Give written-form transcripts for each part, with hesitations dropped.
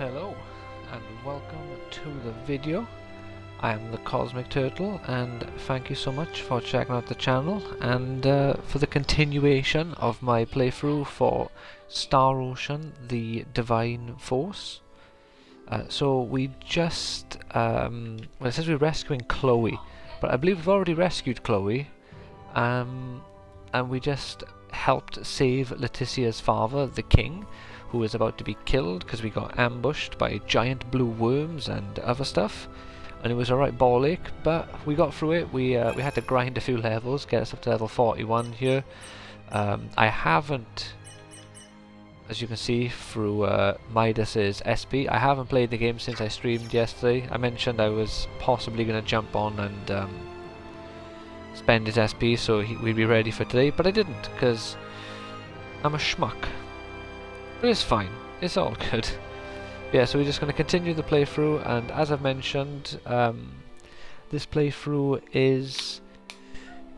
Hello and welcome to the video. I am the Cosmic Turtle and thank you so much for checking out the channel and for the continuation of my playthrough for Star Ocean: The Divine Force. So we just, well, it says we're rescuing Chloe, but I believe we've already rescued Chloe, and we just helped save Laeticia's father, the king, who was about to be killed because we got ambushed by giant blue worms and other stuff, and it was a right ball ache, but we got through it. We had to grind a few levels, get us up to level 41 here. I haven't, as you can see through Midas's SP, I haven't played the game since I streamed yesterday. I mentioned I was possibly going to jump on and spend his SP so we'd be ready for today, but I didn't because I'm a schmuck. But it's fine, it's all good. Yeah, so we're just going to continue the playthrough, and as I've mentioned, this playthrough is...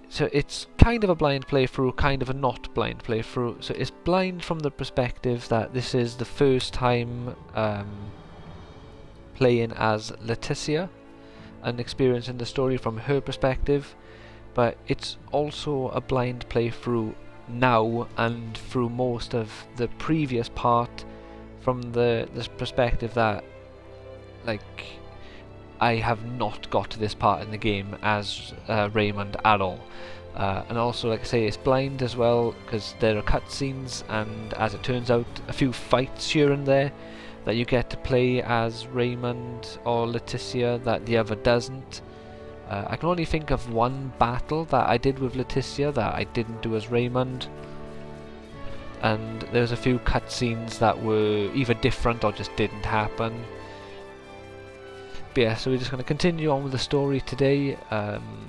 so it's kind of a blind playthrough, kind of a not blind playthrough. So it's blind from the perspective that this is the first time playing as Laeticia and experiencing the story from her perspective, but it's also a blind playthrough now and through most of the previous part from this perspective that, like, I have not got to this part in the game as Raymond at all. And also, like I say, it's blind as well because there are cutscenes, and as it turns out, a few fights here and there that you get to play as Raymond or Laeticia that the other doesn't. I can only think of one battle that I did with Laeticia that I didn't do as Raymond, and there's a few cutscenes that were either different or just didn't happen. But yeah, so we're just going to continue on with the story today.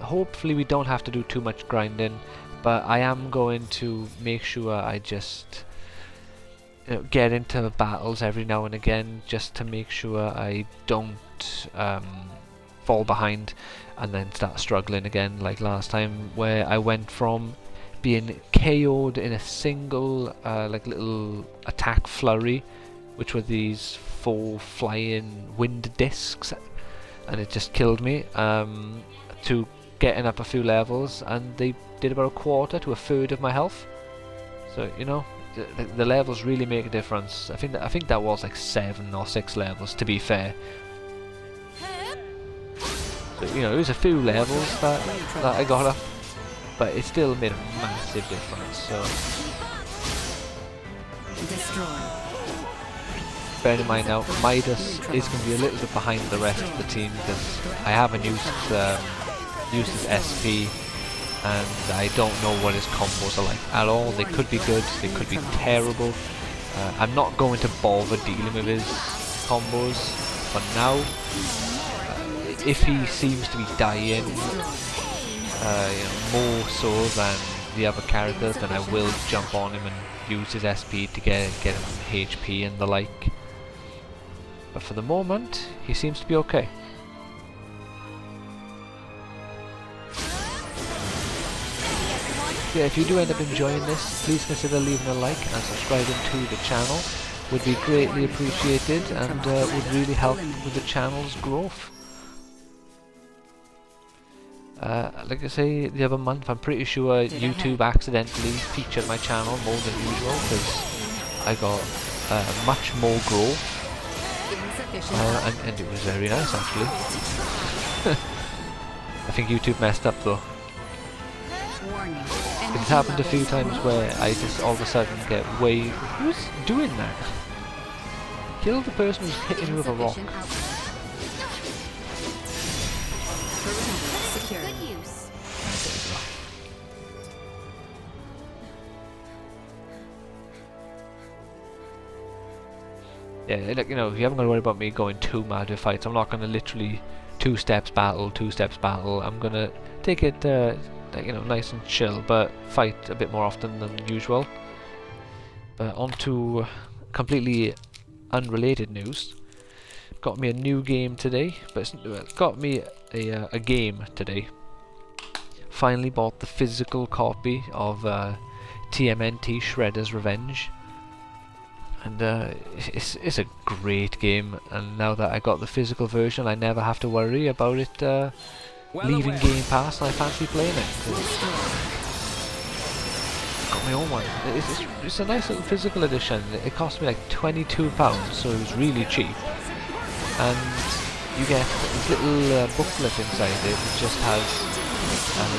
Hopefully we don't have to do too much grinding, but I am going to make sure I just get into battles every now and again, just to make sure I don't fall behind and then start struggling again like last time, where I went from being KO'd in a single like little attack flurry, which were these 4 flying wind discs, and it just killed me, to getting up a few levels and they did about a quarter to a third of my health. So you know, the levels really make a difference. I think that was like 7 or 6 levels, to be fair. So, you know, it was a few levels that I got up, but it still made a massive difference. So bear in mind now, Midas is going to be a little bit behind the rest of the team because I haven't used his SP, and I don't know what his combos are like at all. They could be good, they could be terrible. I'm not going to bother dealing with his combos for now. If he seems to be dying, you know, more so than the other characters, then I will jump on him and use his SP to get him HP and the like. But for the moment, he seems to be okay. Yeah, if you do end up enjoying this, please consider leaving a like and subscribing to the channel. Would be greatly appreciated and would really help with the channel's growth. Like I say, the other month, I'm pretty sure YouTube accidentally featured my channel more than usual because I got much more growth, and it was very nice actually. I think YouTube messed up though. It's happened a few times where I just all of a sudden get way... Who's doing that? Kill the person who's hitting me with a rock. Yeah, like, you know, you haven't got to worry about me going too mad with fights. I'm not going to literally 2 steps battle, 2 steps battle. I'm going to take it, you know, nice and chill, but fight a bit more often than usual. But on to completely unrelated news. Got me a new game today, but it's got me a game today. Finally bought the physical copy of TMNT Shredder's Revenge. And it's a great game, and now that I got the physical version, I never have to worry about it leaving Game Pass, and I fancy playing it. Got my own one. It's a nice little physical edition. It cost me like £22, so it was really cheap. And you get this little booklet inside it, which just has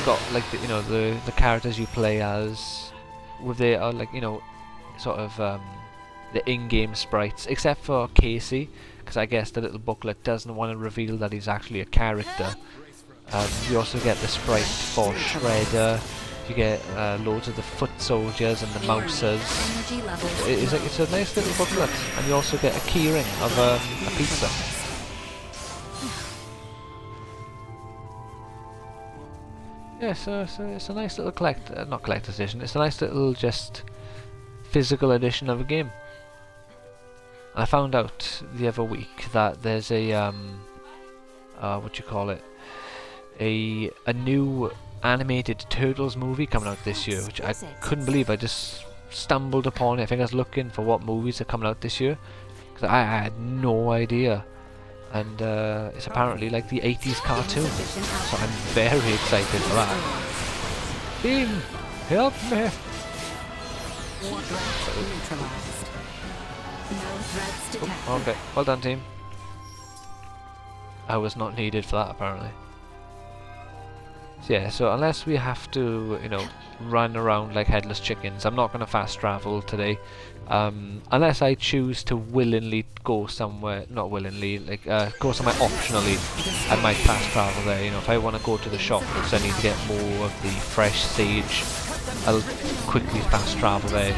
got like the characters you play as, with their like sort of the in-game sprites, except for Casey, because I guess the little booklet doesn't want to reveal that he's actually a character. You also get the sprite for Shredder. You get loads of the foot soldiers and the mousers. It's a nice little booklet, and you also get a keyring of a pizza. Yeah, so it's a nice little not collector's edition. It's a nice little just physical edition of a game. And I found out the other week that there's a what you call it, a new animated Turtles movie coming out this year, which I couldn't believe. I just stumbled upon it. I think I was looking for what movies are coming out this year, because I had no idea. And it's apparently like the 80s cartoon, so I'm very excited for that. Team, help me! Oh, okay, well done, team. I was not needed for that, apparently. So yeah, so unless we have to, run around like headless chickens, I'm not going to fast travel today. Unless I choose to willingly go somewhere, not willingly, like go somewhere optionally, I might fast travel there. If I want to go to the shop because I need to get more of the fresh sage, I'll quickly fast travel there.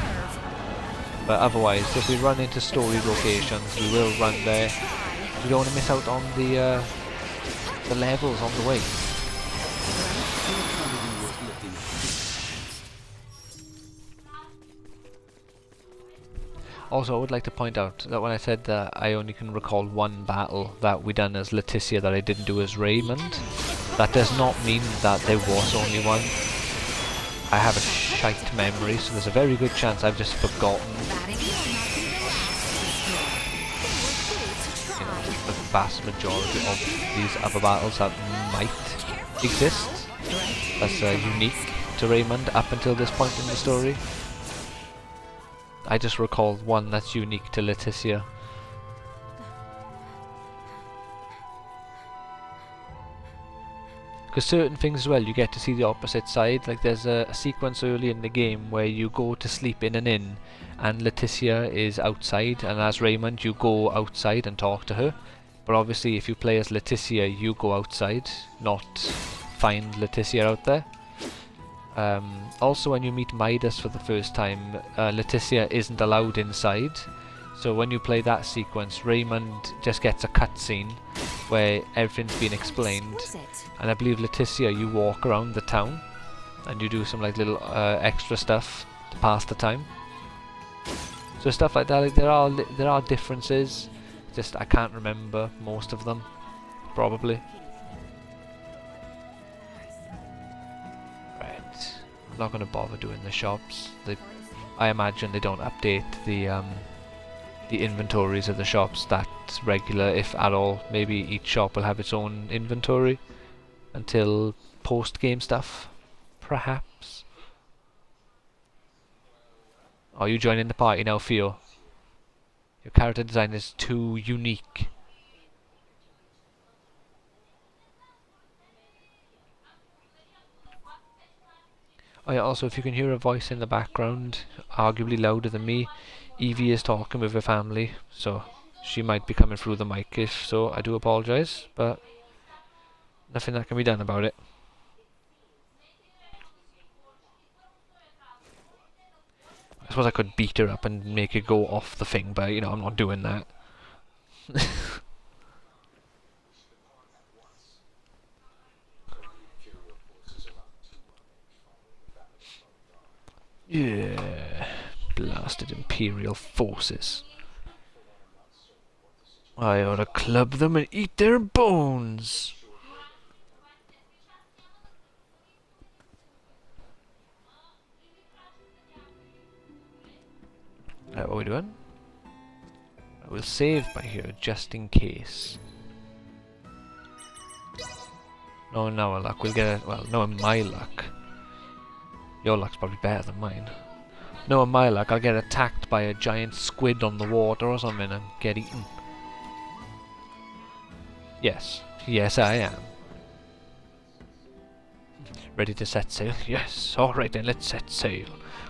But otherwise, if we run into story locations, we will run there. We don't want to miss out on the levels on the way. Also, I would like to point out that when I said that I only can recall one battle that we done as Laeticia that I didn't do as Raymond, that does not mean that there was only one. I have a shite memory, so there's a very good chance I've just forgotten the vast majority of these other battles that might exist as unique to Raymond up until this point in the story. I just recalled one that's unique to Laeticia. Because certain things as well, you get to see the opposite side. Like there's a sequence early in the game where you go to sleep in an inn and Laeticia is outside, and as Raymond you go outside and talk to her. But obviously if you play as Laeticia, you go outside, not find Laeticia out there. Also when you meet Midas for the first time, Laeticia isn't allowed inside. So when you play that sequence, Raymond just gets a cutscene where everything's been explained. And I believe Laeticia, you walk around the town and you do some like little extra stuff to pass the time. So stuff like that, like, there are differences. Just I can't remember most of them, probably. I'm not going to bother doing the shops. I imagine they don't update the inventories of the shops that regular, if at all. Maybe each shop will have its own inventory until post-game stuff, perhaps. Are you joining the party now, Theo? Your character design is too unique. Oh yeah, also if you can hear a voice in the background, arguably louder than me, Evie is talking with her family, so she might be coming through the mic. If so, I do apologise, but nothing that can be done about it. I suppose I could beat her up and make her go off the thing, but I'm not doing that. Yeah, blasted Imperial forces. I ought to club them and eat their bones. What are we doing? We'll save by here just in case. No, now our luck. We'll get well, knowing my luck. Your luck's probably better than mine. Knowing my luck, I'll get attacked by a giant squid on the water or something and get eaten. Yes. Yes, I am. Ready to set sail? Yes. Alright then, let's set sail.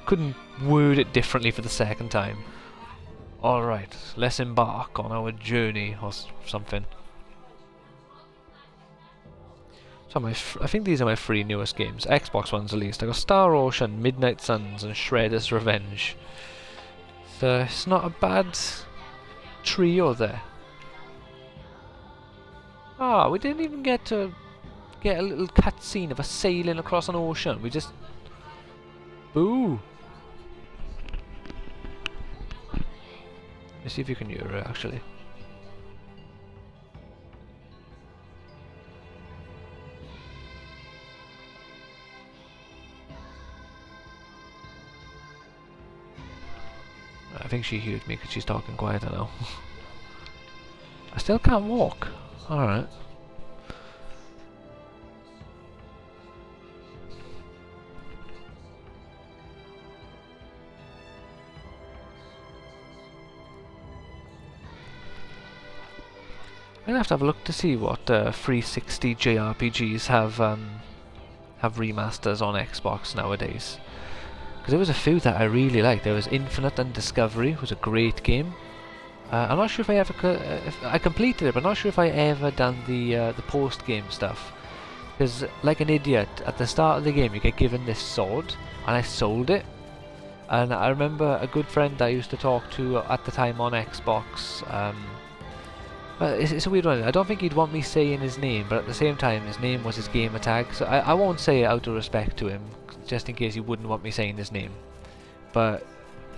Couldn't word it differently for the second time. Alright, let's embark on our journey or something. So I think these are my 3 newest games. Xbox ones at least. I got Star Ocean, Midnight Suns and Shredder's Revenge. So it's not a bad trio there. Ah, we didn't even get to get a little cutscene of us sailing across an ocean. We just... Boo! Let's see if you can hear it actually. I think she heard me because she's talking quieter now. I still can't walk. Alright. I'm gonna have to have a look to see what 360 JRPGs have remasters on Xbox nowadays. Because there was a few that I really liked. There was Infinite and Discovery, was a great game. I'm not sure if I ever if I completed it, but I'm not sure if I ever done the post game stuff. Because like an idiot, at the start of the game you get given this sword, and I sold it. And I remember a good friend I used to talk to at the time on Xbox. But it's a weird one. I don't think he'd want me saying his name, but at the same time his name was his gamer tag, so I won't say it out of respect to him, just in case he wouldn't want me saying his name. But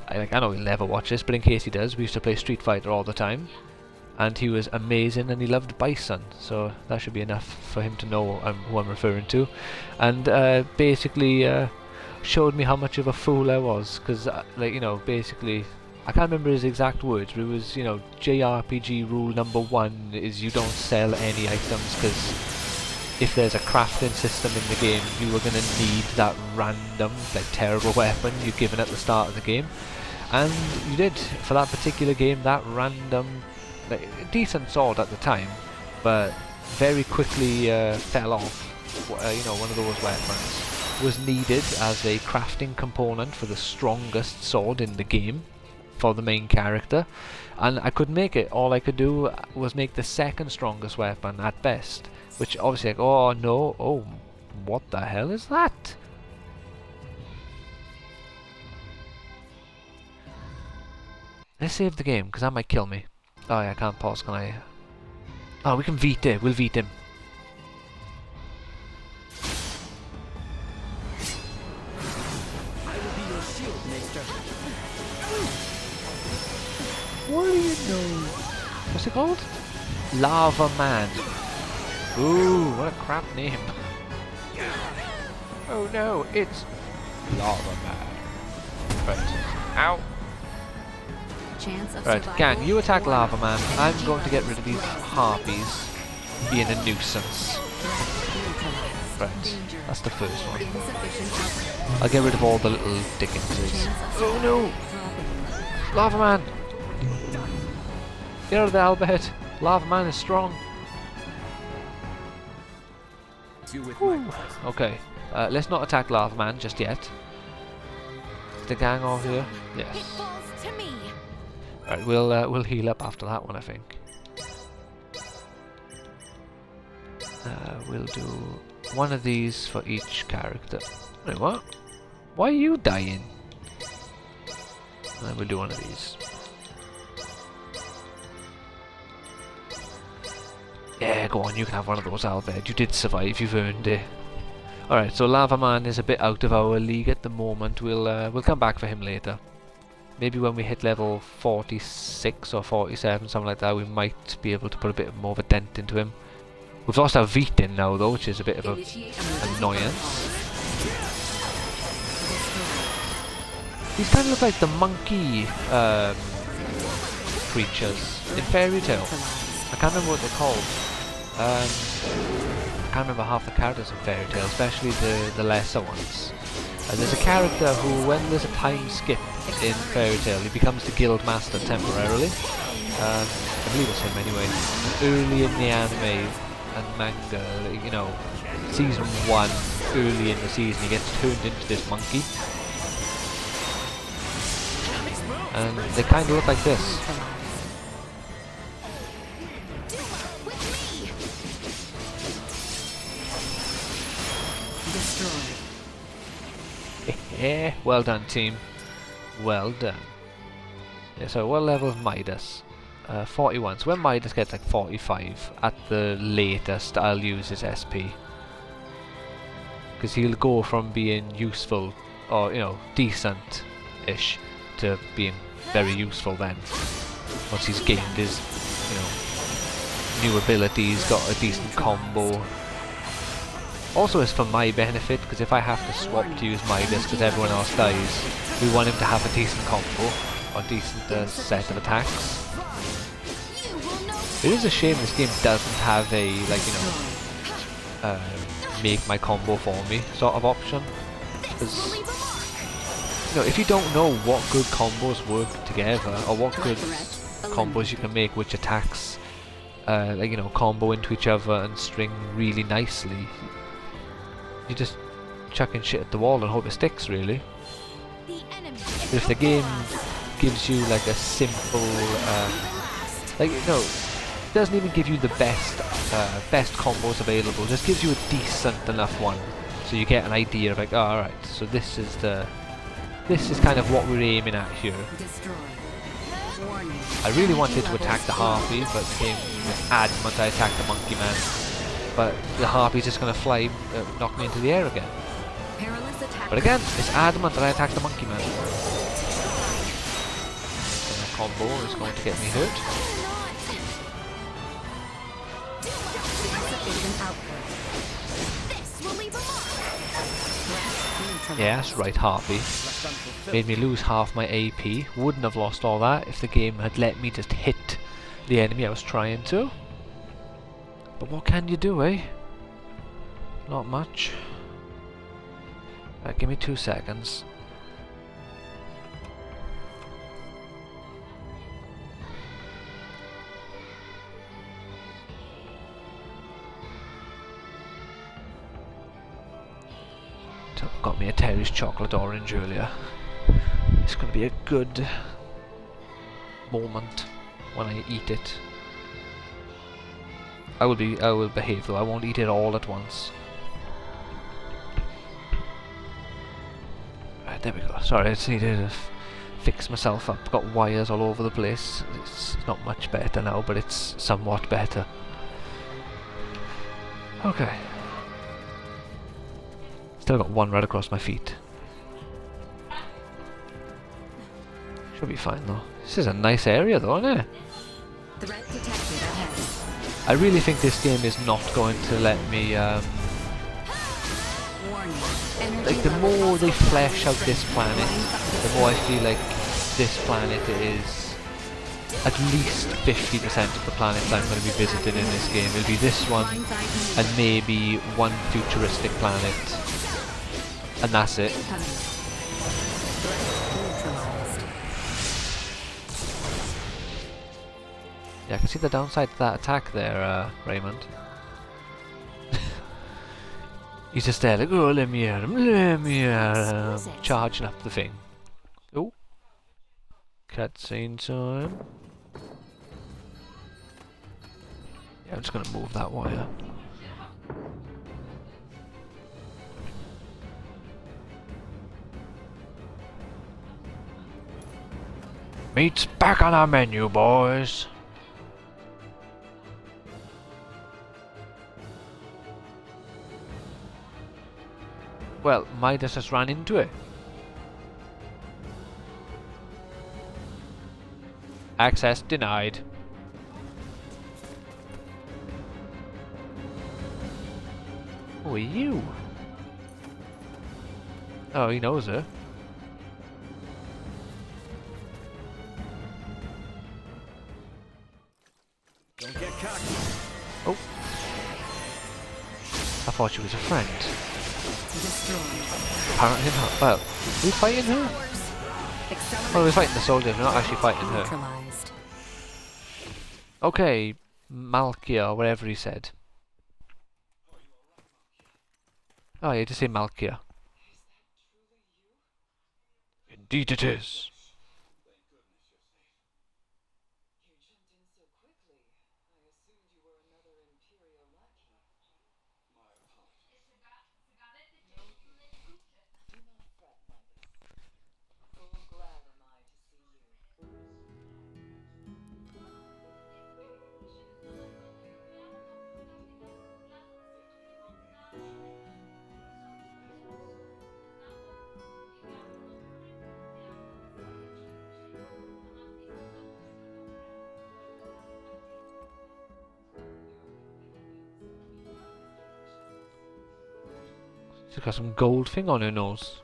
I know he'll never watch this, but in case he does, we used to play Street Fighter all the time, and he was amazing, and he loved Bison, so that should be enough for him to know who I'm referring to. And basically showed me how much of a fool I was, because basically I can't remember his exact words, but it was, JRPG rule number 1 is you don't sell any items, because if there's a crafting system in the game, you are going to need that random, terrible weapon you're given at the start of the game. And you did, for that particular game, that random, decent sword at the time, but very quickly fell off. One of those weapons was needed as a crafting component for the strongest sword in the game, for the main character, and I couldn't make it. All I could do was make the second strongest weapon at best, which obviously oh no, oh what the hell is that? Let's save the game, because that might kill me. Oh yeah, I can't pause, can I? Oh, we can beat it, we'll beat him. I will be your shield, Maester. What do you know? What's it called? Lava Man. Ooh, what a crap name. Oh no, it's Lava Man. Right. Ow. Right, gang, you attack Lava Man. I'm going to get rid of these harpies being a nuisance. Right, that's the first one. I'll get rid of all the little dickenses. Oh no! Lava Man! Get out of there, Albert. Lava Man is strong. Okay, let's not attack Lava Man just yet. Is the gang all here? Yes. Right, we'll heal up after that one, I think. We'll do one of these for each character. Wait, what? Why are you dying? And then we'll do one of these. Yeah, go on, you can have one of those, Albert. You did survive, you've earned it. Alright, so Lava Man is a bit out of our league at the moment. We'll come back for him later. Maybe when we hit level 46 or 47, something like that, we might be able to put a bit more of a dent into him. We've lost our Vitin now though, which is a bit of an annoyance. These kind of look like the monkey creatures in Fairy Tail. I can't remember what they're called. I can't remember half the characters in Fairy Tail, especially the lesser ones. There's a character who, when there's a time skip in Fairy Tail, he becomes the guild master temporarily. I believe it's him anyway. Early in the anime and manga, you know, season 1, early in the season, he gets turned into this monkey. And they kind of look like this. Yeah, well done, team. Well done. Yeah, so what level is Midas? 41. So when Midas gets like 45, at the latest, I'll use his SP. Because he'll go from being useful, or, you know, decent-ish, to being very useful then. Once he's gained his, you know, new abilities, got a decent combo. Also, it's for my benefit, because if I have to swap to use Midas because everyone else dies, we want him to have a decent combo, or decent set of attacks. It is a shame this game doesn't have a, like, you know, make my combo for me sort of option. Because, you know, if you don't know what good combos work together, or what good combos you can make which attacks, like, you know, combo into each other and string really nicely, you just chucking shit at the wall and hope it sticks, really. But if the game gives you like a simple, like, you know, it doesn't even give you the best combos available, just gives you a decent enough one, so you get an idea of like, oh, alright, so this is kind of what we're aiming at here. I really wanted to attack the Harpy, but the game was adamant I attack the Monkey Man. But the Harpy's just going to fly, knock me into the air again. But again, it's adamant that I attack the Monkey Man. And the combo is going to get me hurt. Yes, right, Harpy. Made me lose half my AP. Wouldn't have lost all that if the game had let me just hit the enemy I was trying to. But what can you do, eh? Not much. Right, give me 2 seconds. Got me a Terry's chocolate orange earlier. It's gonna be a good moment when I eat it. I will behave though, I won't eat it all at once. Right, there we go. Sorry, I just needed to fix myself up. Got wires all over the place. It's not much better now, but it's somewhat better. Okay. Still got one right across my feet. Should be fine though. This is a nice area though, isn't it? Threat detected ahead. I really think this game is not going to let me, like, the more they flesh out this planet, the more I feel like this planet is at least 50% of the planets I'm going to be visiting in this game. It'll be this one, and maybe one futuristic planet. And that's it. Yeah, I can see the downside to that attack there, Raymond. He's just there like, oh, let me at him, charging up the thing. Oh. Cutscene time. Yeah, I'm just gonna move that wire. Meat's back on our menu, boys. Well, Midas has run into it. Access denied. Who are you? Oh, he knows her. Don't get cocky. Oh. I thought she was a friend. Destroyed. Apparently not. Well, are we fighting her? Well, we're fighting the soldiers, we're not actually fighting her. Neutralized. Okay, Malkia, or whatever he said. Oh, yeah, just say Malkia. Indeed it is. She's got some gold thing on her nose.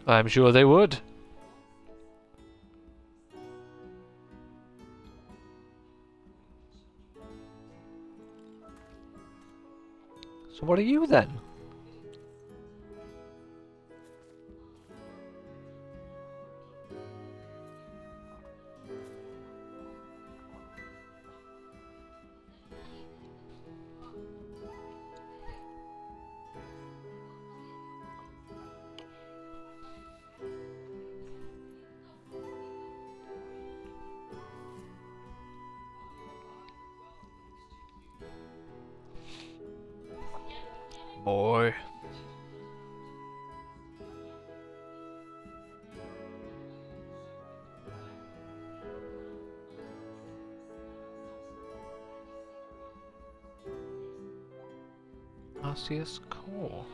I'm sure they would. So what are you then? Boy. Arceus Core.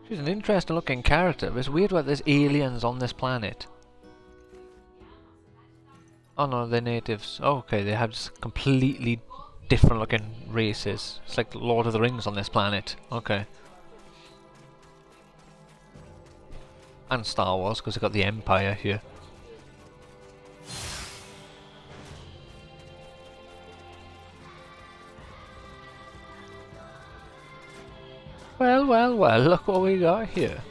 She's an interesting looking character, but it's weird that there's aliens on this planet. Oh no, they're natives. Oh, okay, they have just completely different looking races. It's like Lord of the Rings on this planet. Okay. And Star Wars, because they've got the Empire here. Well, well, well, look what we got here.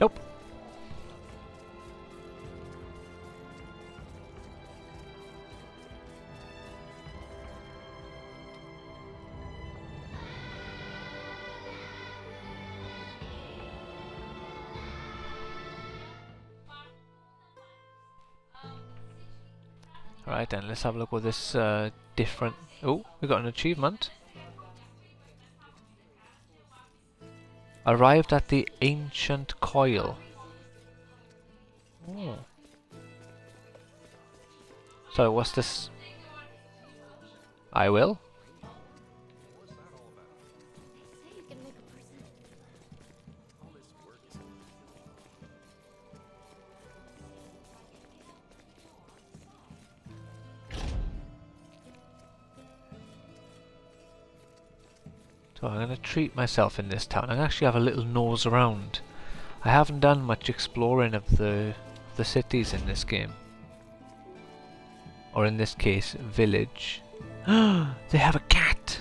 Nope. Alright then, let's have a look with this different... Oh, we got an achievement. Arrived at the ancient coil. Oh. So what's this? I will. So I'm going to treat myself in this town and actually have a little nose around. I haven't done much exploring of the cities in this game. Or in this case, village. They have a cat!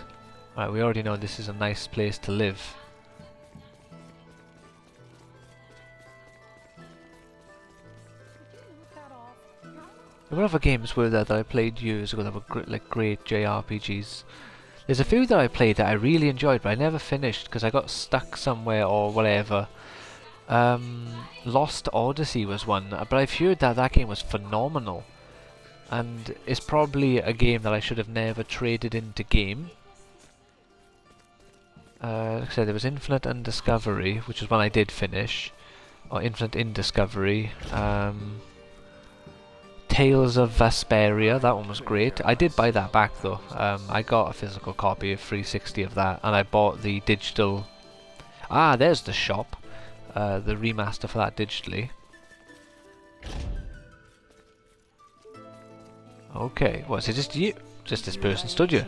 Right, we already know this is a nice place to live. What other games were there that I played years ago that were like great JRPGs? There's a few that I played that I really enjoyed, but I never finished because I got stuck somewhere or whatever. Lost Odyssey was one, but I've heard that that game was phenomenal. And it's probably a game that I should have never traded into game. Like I said, there was Infinite Undiscovery, which is one I did finish. Or Infinite Indiscovery. Tales of Vesperia, that one was great. I did buy that back though. I got a physical copy of 360 of that, and I bought the digital... Ah, there's the shop. The remaster for that digitally. Okay, what is it, just you? Just this person stood you?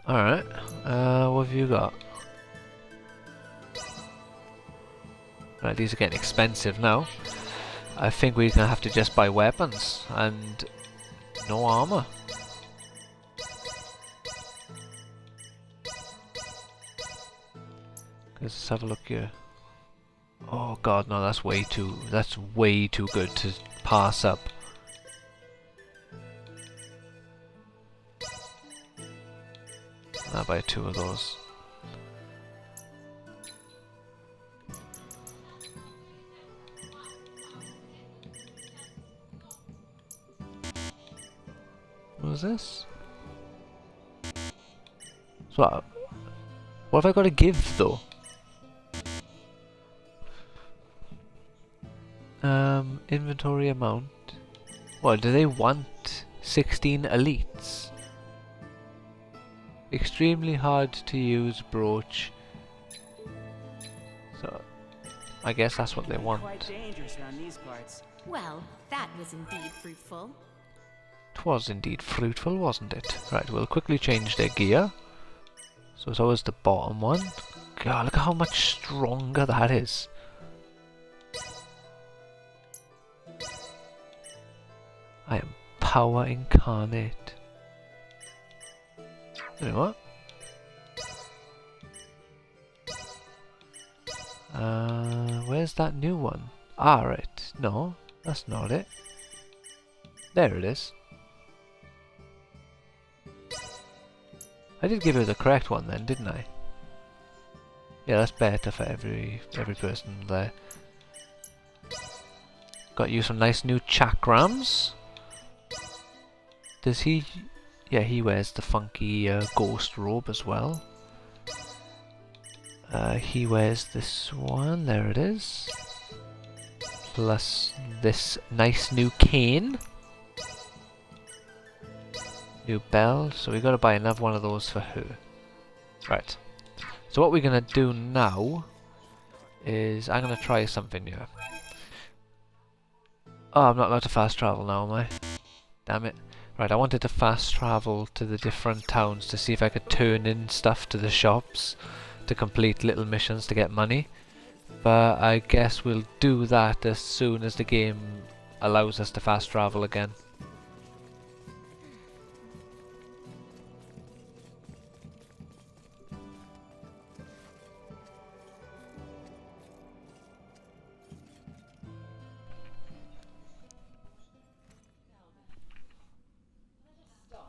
Alright, what have you got? Right, these are getting expensive now. I think we're gonna have to just buy weapons and no armor. Let's have a look here. Oh god, no, that's way too good to pass up. I'll buy 2 of those. What is this? So, what have I got to give though? Inventory amount. What, do they want 16 elites? Extremely hard to use brooch. So, I guess that's what they want. Quite dangerous around these parts. Well, that was indeed fruitful. 'Twas indeed fruitful, wasn't it? Right, we'll quickly change their gear. So it's always the bottom one. God, look at how much stronger that is. I am power incarnate. You know what? Where's that new one? Ah, right. No, that's not it. There it is. I did give her the correct one then, didn't I? Yeah, that's better for every person there. Got you some nice new chakrams. Does he... Yeah, he wears the funky ghost robe as well. He wears this one, there it is. Plus this nice new cane. New bell, so we gotta buy another one of those for her. Right. So what we're gonna do now is I'm gonna try something new. Oh, I'm not allowed to fast travel now, am I? Damn it. Right, I wanted to fast travel to the different towns to see if I could turn in stuff to the shops to complete little missions to get money. But I guess we'll do that as soon as the game allows us to fast travel again.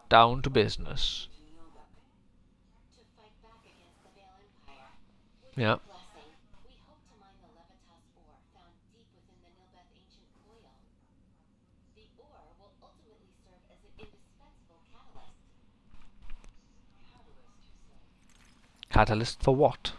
Down to business. Yeah. Catalyst for what?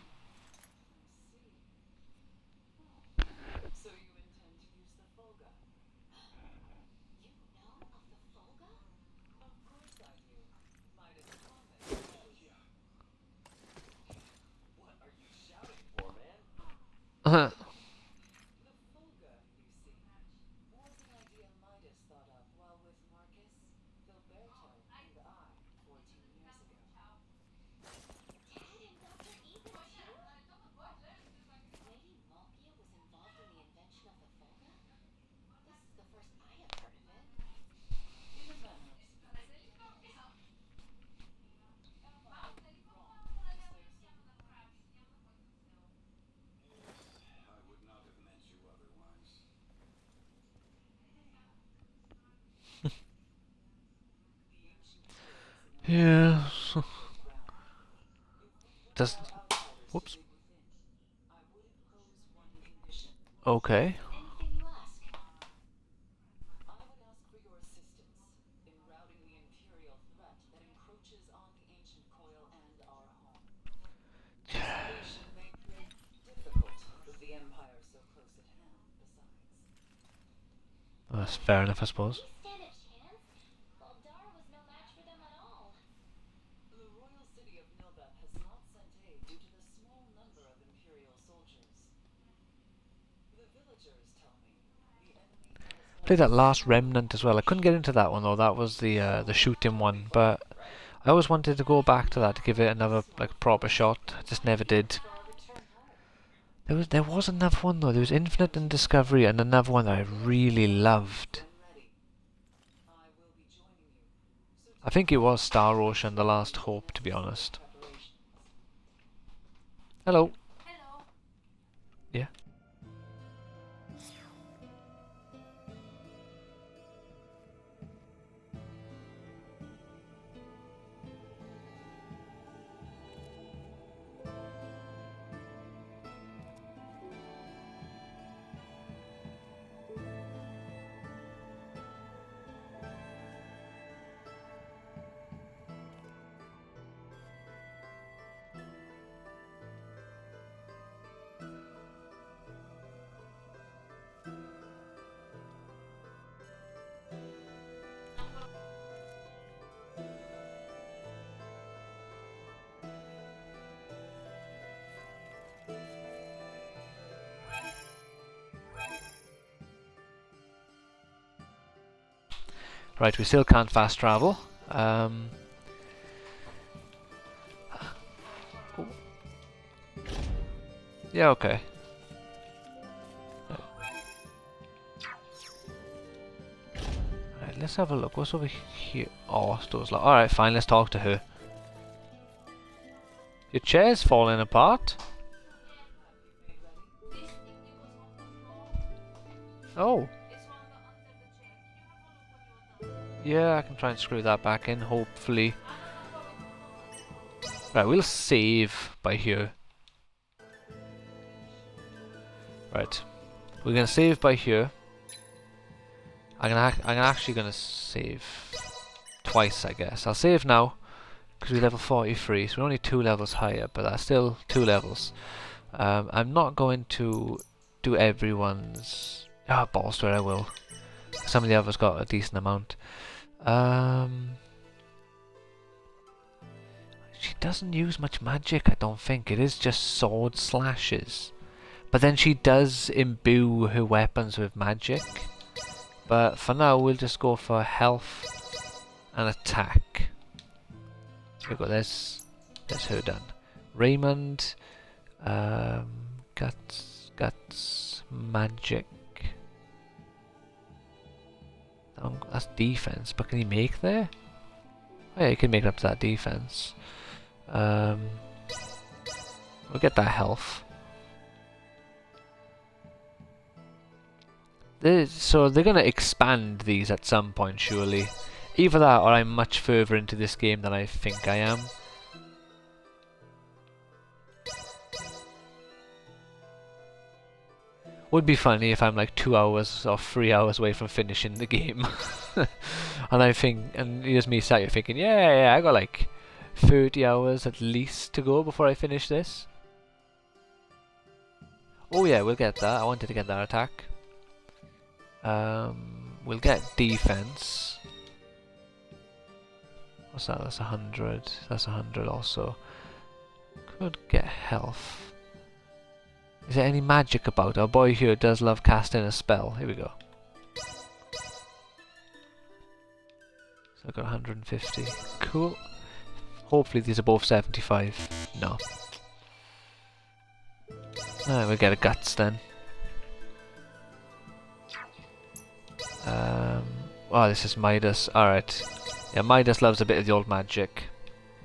Yeah. Does... Whoops. Okay. That's fair enough, I suppose. Played that last Remnant as well. I couldn't get into that one though. That was the shooting one, but I always wanted to go back to that to give it another like proper shot. I just never did. There was another one though. There was Infinite and Discovery, and another one that I really loved. I think it was Star Ocean: The Last Hope, to be honest. Hello. Yeah. Right, we still can't fast travel. Oh. Yeah, okay. Right, let's have a look. What's over here? Oh, store's locked. Alright, fine, let's talk to her. Your chair's falling apart. Oh. Yeah, I can try and screw that back in, hopefully. Right, we'll save by here. Right, we're gonna save by here. I'm actually gonna save twice, I guess. I'll save now because we're level 43, so we're only 2 levels higher, but that's still 2 levels. I'm not going to do everyone's. Ah, balls to it, I will. Some of the others got a decent amount. She doesn't use much magic, I don't think. It is just sword slashes. But then she does imbue her weapons with magic. But for now, we'll just go for health and attack. There we go, there's her done. Raymond, guts, magic. That's defense, but can he make there? Oh yeah, he can make it up to that defense. We'll get that health. So they're gonna expand these at some point, surely. Either that, or I'm much further into this game than I think I am. Would be funny if I'm like 2 hours or 3 hours away from finishing the game. And I think, and here's me sat here thinking, yeah, I got like 30 hours at least to go before I finish this. Oh yeah, we'll get that. I wanted to get that attack. We'll get defense. What's that? That's 100. That's 100 also. Could get health. Is there any magic about? Our boy here does love casting a spell. Here we go. So I got 150. Cool. Hopefully these are both 75. No. We'll get a guts then. Oh, this is Midas. Alright. Yeah, Midas loves a bit of the old magic.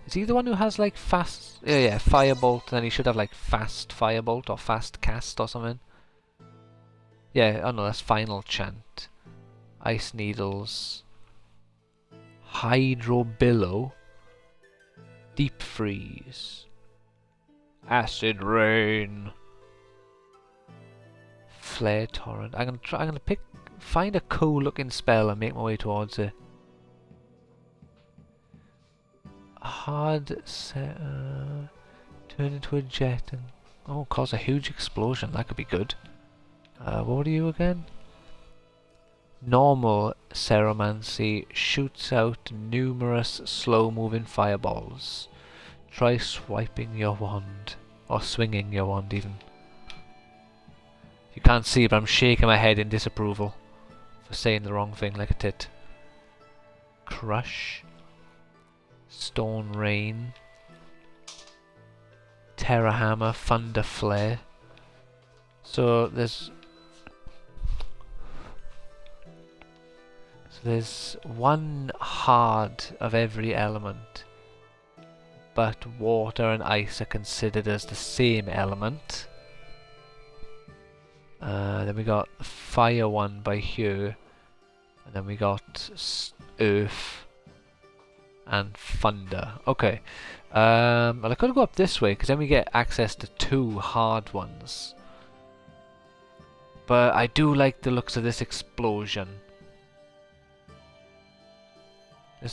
Is he the one who has like fast... Yeah, firebolt, then he should have like fast firebolt or fast cast or something. Yeah, oh no, that's final chant. Ice needles. Hydro billow. Deep freeze. Acid rain. Flare torrent. I'm gonna find a cool looking spell and make my way towards it. Hard set. Turn into a jet and cause a huge explosion. That could be good. What are you again? Normal Ceromancy shoots out numerous slow-moving fireballs. Try swiping your wand, or swinging your wand even. You can't see, but I'm shaking my head in disapproval for saying the wrong thing like a tit. Crush. Stone Rain. Terror Hammer. Thunder Flare. So there's one hard of every element, but water and ice are considered as the same element. Then we got fire one by here, and then we got earth and thunder. Okay, well I could go up this way because then we get access to 2 hard ones. But I do like the looks of this explosion.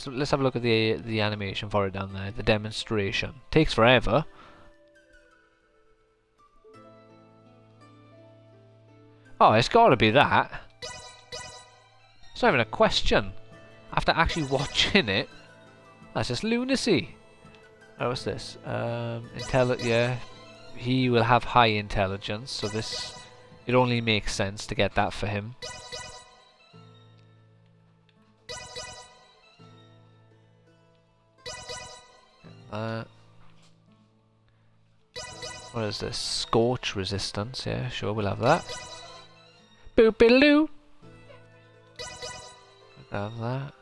Let's have a look at the animation for it down there. The demonstration takes forever. Oh, it's got to be that. It's not even a question. After actually watching it, that's just lunacy. Oh, what's this? Yeah, he will have high intelligence, so it only makes sense to get that for him. What is this? Scorch resistance. Yeah, sure, we'll have that. Boopy-loo! Grab that.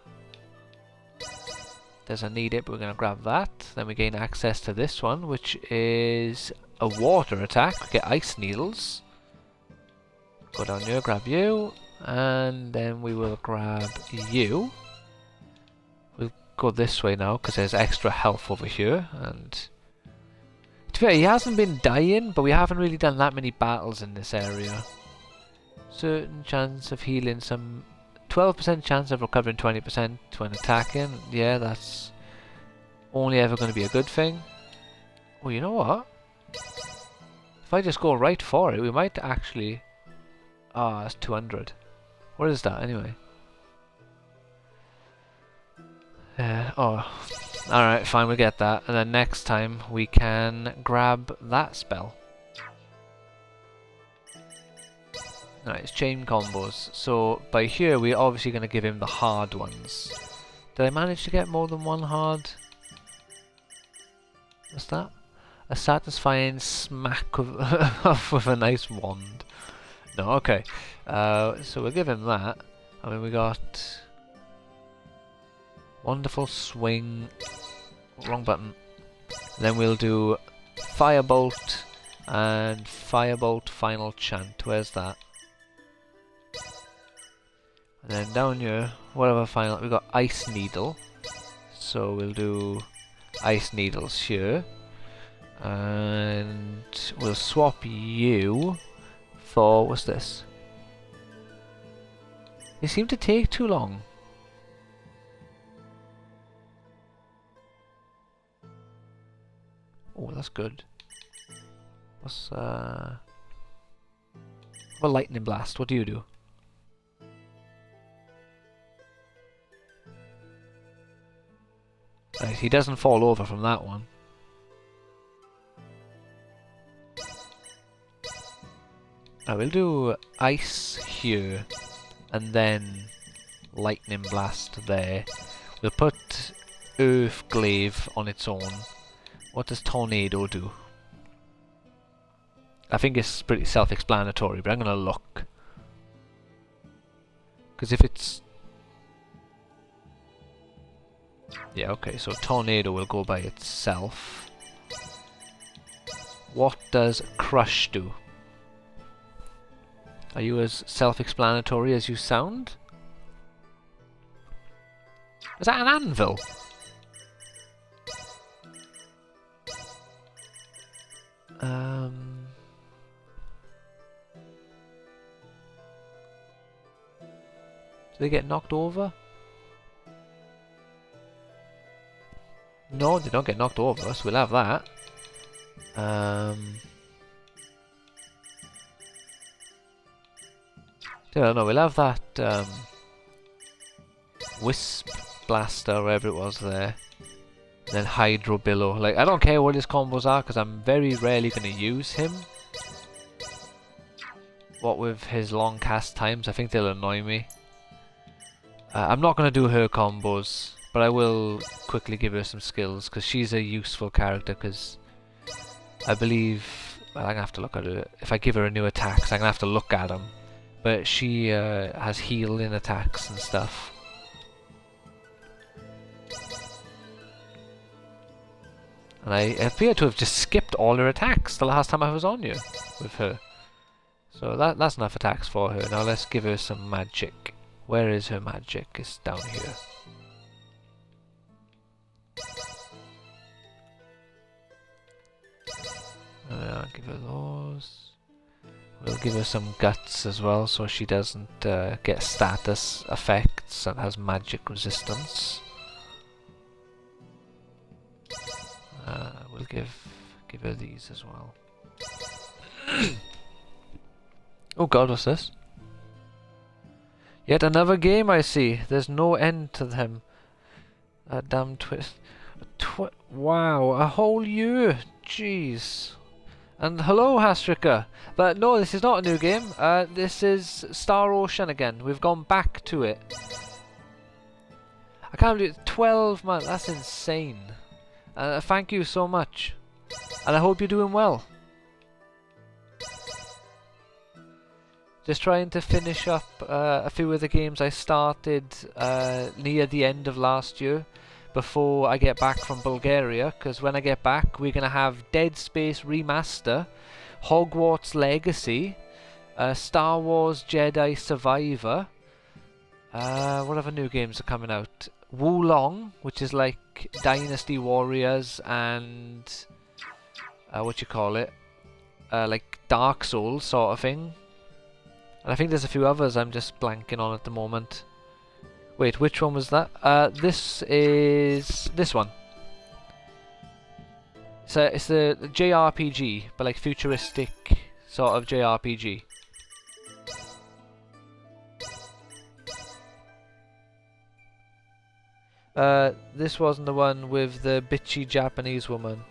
Doesn't need it, but we're going to grab that. Then we gain access to this one, which is a water attack. We get ice needles. Go down here, grab you. And then we will grab you. We'll go this way now, because there's extra health over here. And to be fair, he hasn't been dying, but we haven't really done that many battles in this area. Certain chance of healing some... 12% chance of recovering 20% when attacking. Yeah, that's only ever going to be a good thing. Oh, you know what? If I just go right for it, we might actually... Ah, that's 200. What is that, anyway? Alright, fine, we'll get that. And then next time, we can grab that spell. Alright, it's chain combos. So, by here, we're obviously going to give him the hard ones. Did I manage to get more than one hard? What's that? A satisfying smack with a nice wand. No, okay. So we'll give him that. I mean, we got... Wonderful Swing. Wrong button. Then we'll do Firebolt and Firebolt Final Chant. Where's that? And then down here, whatever final, we got Ice Needle. So we'll do Ice Needles here. And we'll swap you for, what's this? They seem to take too long. Oh, that's good. What's, well, Lightning Blast, what do you do? Right, he doesn't fall over from that one. I will do Ice here, and then Lightning Blast there. We'll put Earth Glaive on its own. What does Tornado do? I think it's pretty self-explanatory, but I'm gonna look. Because if it's... Yeah, okay, so Tornado will go by itself. What does Crush do? Are you as self-explanatory as you sound? Is that an anvil? Do they get knocked over? No, they don't get knocked over, so we'll have that. I don't know, we'll have that Wisp Blaster, or whatever it was there. And then Hydro Billow. Like, I don't care what his combos are, because I'm very rarely going to use him. What with his long cast times, I think they'll annoy me. I'm not going to do her combos, but I will quickly give her some skills, because she's a useful character, because I believe... Well, I'm going to have to look at her. If I give her a new attacks, I'm going to have to look at them. But she has healing attacks and stuff. And I appear to have just skipped all her attacks the last time I was on you with her. So that's enough attacks for her. Now let's give her some magic. Where is her magic? It's down here. I'll give her those. We'll give her some guts as well, so she doesn't get status effects and has magic resistance. We'll give her these as well. Oh god, what's this? Yet another game, I see. There's no end to them. Damn twist. Wow, a whole year. Jeez. And hello, Hastrika. But no, this is not a new game. This is Star Ocean again. We've gone back to it. I can't believe it. 12 months. That's insane. Thank you so much. And I hope you're doing well. Just trying to finish up a few of the games I started near the end of last year, before I get back from Bulgaria, because when I get back we're going to have Dead Space Remaster, Hogwarts Legacy, Star Wars Jedi Survivor, what other new games are coming out? Wulong, which is like Dynasty Warriors and what you call it, like Dark Souls sort of thing. And I think there's a few others I'm just blanking on at the moment. Wait, which one was that? This is this one. So it's the JRPG, but like futuristic sort of JRPG. This wasn't the one with the bitchy Japanese woman.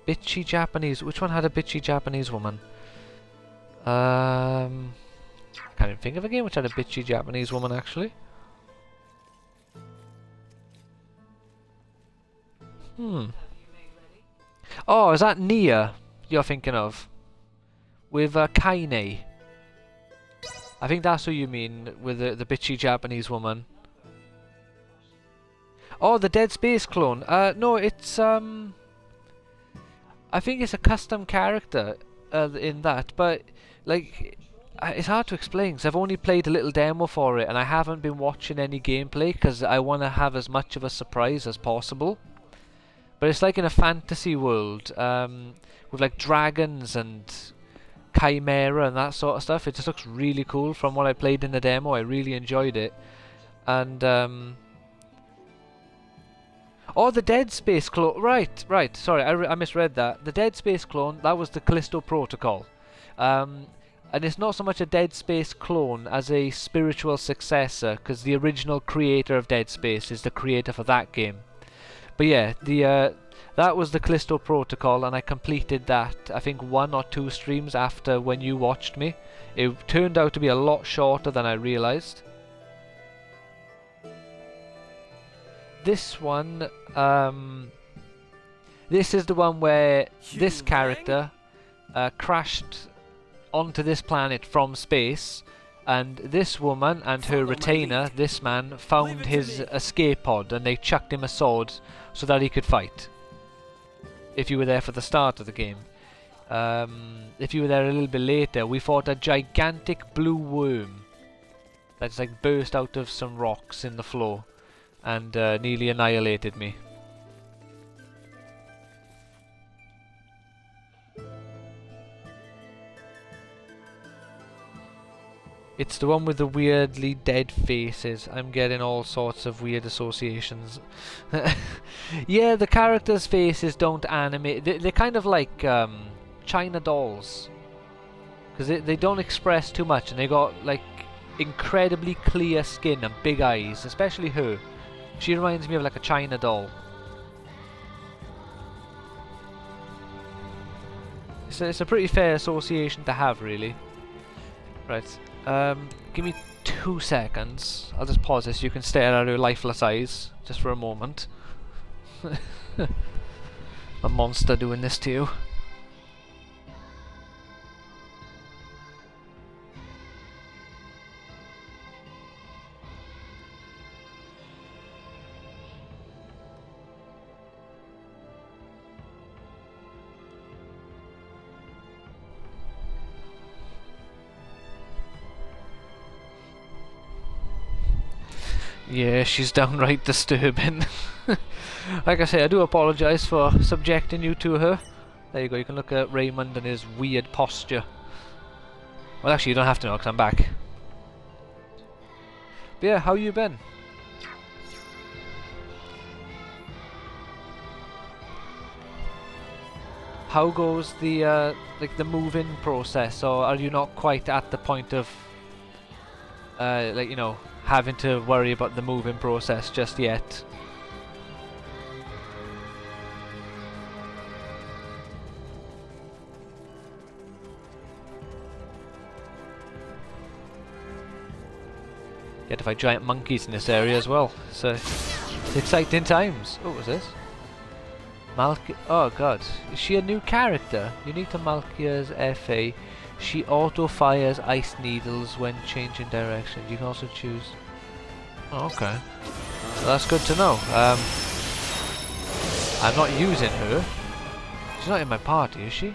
Bitchy Japanese. Which one had a bitchy Japanese woman? I can't even think of a game which had a bitchy Japanese woman actually. Oh, is that Nia you're thinking of? With Kaine. I think that's who you mean with the bitchy Japanese woman. Oh, the Dead Space clone. No, it's I think it's a custom character in that, but like it's hard to explain because I've only played a little demo for it and I haven't been watching any gameplay because I want to have as much of a surprise as possible. But it's like in a fantasy world with like dragons and chimera and that sort of stuff. It just looks really cool from what I played in the demo. I really enjoyed it. And oh, the Dead Space clone. Right. Sorry, I misread that. The Dead Space clone, that was the Callisto Protocol. And it's not so much a Dead Space clone as a spiritual successor, because the original creator of Dead Space is the creator for that game. But yeah, that was the Callisto Protocol, and I completed that, I think 1 or 2 streams after when you watched me. It turned out to be a lot shorter than I realized. This one, this is the one where this character crashed onto this planet from space, and this woman and her retainer, this man, found his escape pod and they chucked him a sword so that he could fight. If you were there for the start of the game. If you were there a little bit later, we fought a gigantic blue worm that's like burst out of some rocks in the floor and nearly annihilated me. It's the one with the weirdly dead faces. I'm getting all sorts of weird associations. Yeah, the characters' faces don't animate. They're kind of like China dolls. Because they don't express too much, and they got like incredibly clear skin and big eyes, especially her. She reminds me of like a China doll. It's a pretty fair association to have, really. Right. Give me 2 seconds. I'll just pause this. You can stare at her lifeless eyes just for a moment. A monster doing this to you. Yeah, she's downright disturbing. Like I say, I do apologise for subjecting you to her. There you go, you can look at Raymond and his weird posture. Well, actually, you don't have to know, because I'm back. But yeah, how you been? How goes the like the move-in process, or are you not quite at the point of like, you know, having to worry about the moving process just yet? Get to fight giant monkeys in this area as well, so it's exciting times. Oh, what was this? Oh god, is she a new character? Unique to Malkia's FA, she auto-fires ice needles when changing direction. You can also choose... Oh, okay. Well, that's good to know. I'm not using her. She's not in my party, is she?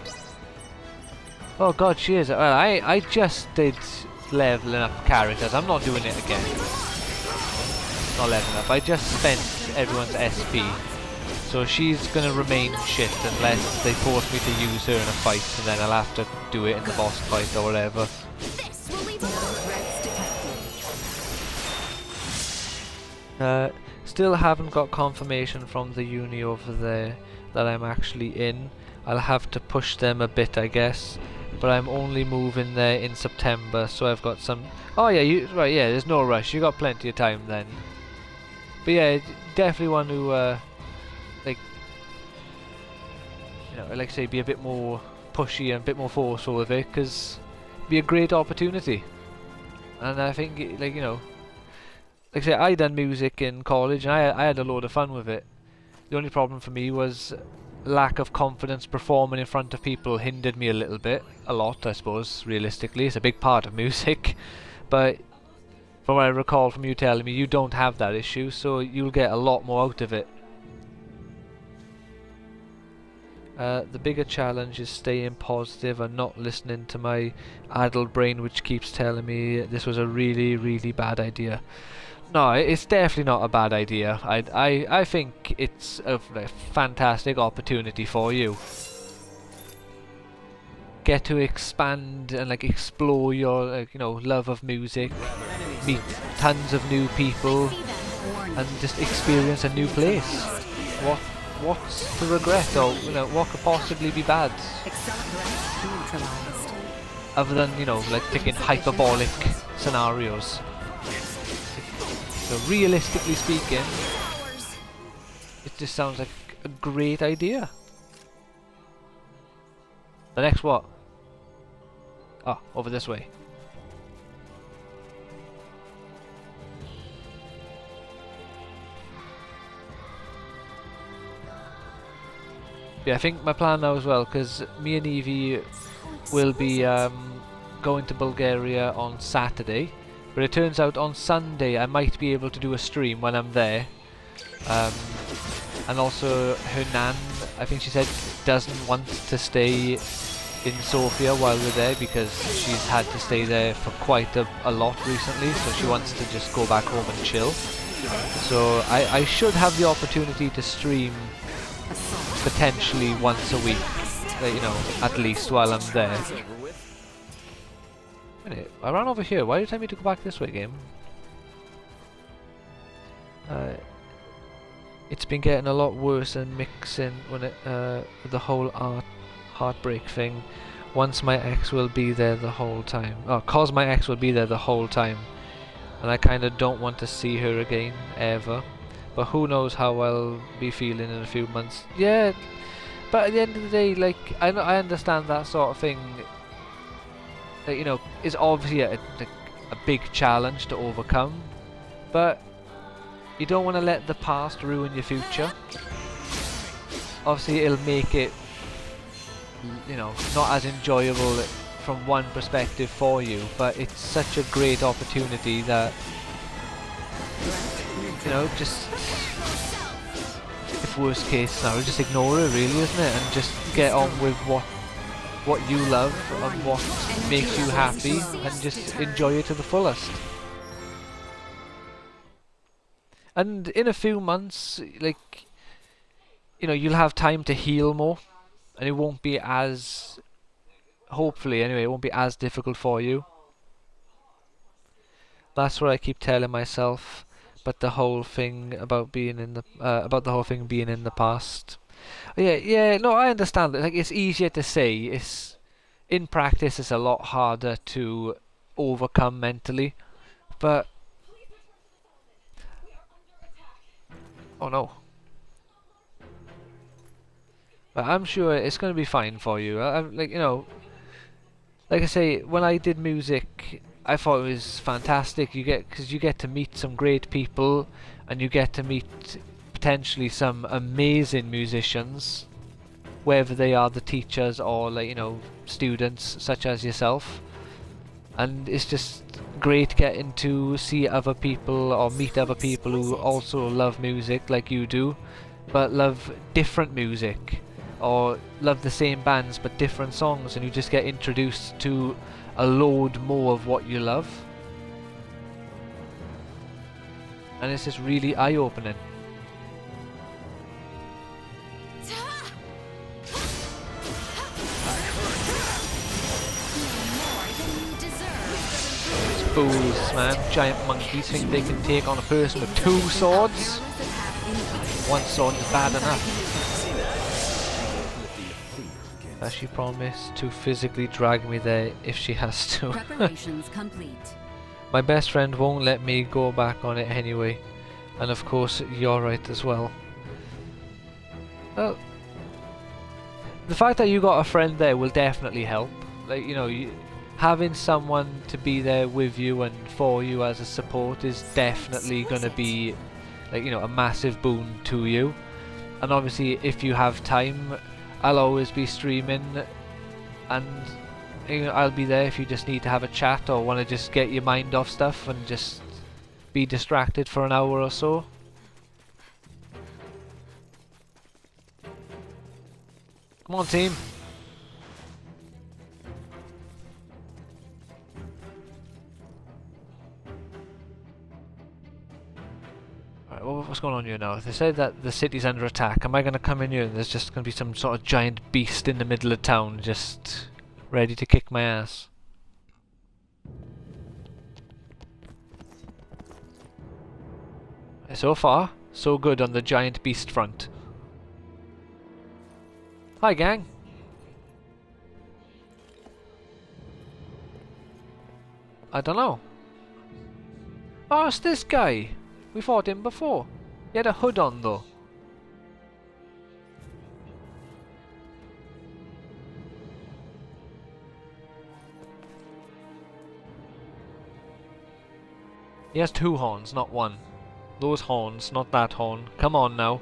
Oh god, she is. Well, I just did leveling up characters. I'm not doing it again. Not leveling up. I just spent everyone's SP. So she's gonna remain shit unless they force me to use her in a fight, and then I'll have to do it in the boss fight or whatever. This will leave no threats detected. Still haven't got confirmation from the uni over there that I'm actually in. I'll have to push them a bit, I guess. But I'm only moving there in September, so I've got some... Oh yeah, right, yeah, there's no rush. You got plenty of time then. But yeah, definitely want to... like, you know, like I say, be a bit more pushy and a bit more forceful with it, because it'd be a great opportunity. And I think, like, you know, like I say, I done music in college and I had a load of fun with it. The only problem for me was lack of confidence performing in front of people hindered me a little bit. A lot, I suppose, realistically. It's a big part of music. But from what I recall from you telling me, you don't have that issue, so you'll get a lot more out of it. The bigger challenge is staying positive and not listening to my adult brain, which keeps telling me this was a really, really bad idea. No, it's definitely not a bad idea. I think it's a fantastic opportunity for you. Get to expand and like explore your you know, love of music, meet tons of new people, and just experience a new place. What's to regret, or you know, what could possibly be bad? Other than, you know, like picking hyperbolic scenarios. So realistically speaking, it just sounds like a great idea. The next what? Oh, over this way. Yeah, I think my plan now as well, because me and Evie will be going to Bulgaria on Saturday. But it turns out on Sunday I might be able to do a stream when I'm there. And also her nan, I think she said, doesn't want to stay in Sofia while we're there because she's had to stay there for quite a lot recently, so she wants to just go back home and chill. So I should have the opportunity to stream potentially once a week, you know, at least while I'm there. Minute, I ran over here. Why are you telling me to go back this way, game? It's been getting a lot worse and mixing when it the whole heartbreak thing. Once my ex will be there the whole time. Oh, cause my ex will be there the whole time, and I kind of don't want to see her again ever. But who knows how I'll be feeling in a few months? Yeah, but at the end of the day, like I understand that sort of thing. Like, you know, is obviously a big challenge to overcome, but you don't want to let the past ruin your future. Obviously, it'll make it, you know, not as enjoyable from one perspective for you, but it's such a great opportunity that, you know, just, if worst case scenario, just ignore it really, isn't it? And just get on with what you love and what makes you happy, and just enjoy it to the fullest. And in a few months, like, you know, you'll have time to heal more, and it won't be as, hopefully anyway, it won't be as difficult for you. That's what I keep telling myself. But the whole thing about being in the being in the past. Yeah, no, I understand that. Like, it's easier to say. It's in practice, it's a lot harder to overcome mentally. But oh no. But I'm sure it's going to be fine for you. Like, you know, like I say, when I did music, I thought it was fantastic. Because you get to meet some great people, and you get to meet potentially some amazing musicians, whether they are the teachers or, like, you know, students such as yourself. And it's just great getting to see other people or meet other people who also love music like you do, but love different music, or love the same bands but different songs, and you just get introduced to a load more of what you love. And it's just really eye-opening. Fools, man. Giant monkeys think they can take on a person with 2 swords. One sword is bad enough. Has she promised to physically drag me there if she has to? Preparations complete. My best friend won't let me go back on it anyway. And of course, you're right as well. Well, the fact that you got a friend there will definitely help. Like, you know, having someone to be there with you and for you as a support is definitely going to be, like, you know, a massive boon to you. And obviously, if you have time, I'll always be streaming, and, you know, I'll be there if you just need to have a chat or want to just get your mind off stuff and just be distracted for an hour or so. Come on, team. Alright, what's going on here now? They say that the city's under attack. Am I going to come in here and there's just going to be some sort of giant beast in the middle of town just ready to kick my ass? So far, so good on the giant beast front. Hi, gang. I don't know. Oh, it's this guy. We fought him before. He had a hood on, though. He has 2 horns, not 1. Those horns, not that horn. Come on now.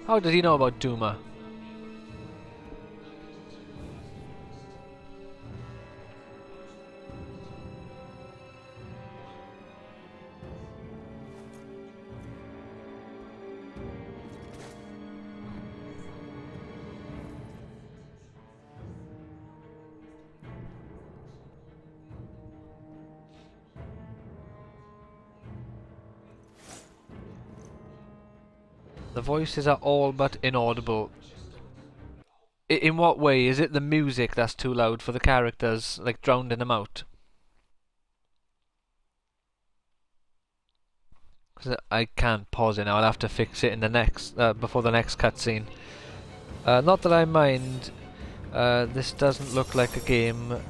How does he know about Duma? The voices are all but inaudible. In what way? Is it the music that's too loud for the characters, like drowning them out? 'Cause I can't pause it now. I'll have to fix it in the next before the next cutscene. Not that I mind. This doesn't look like a game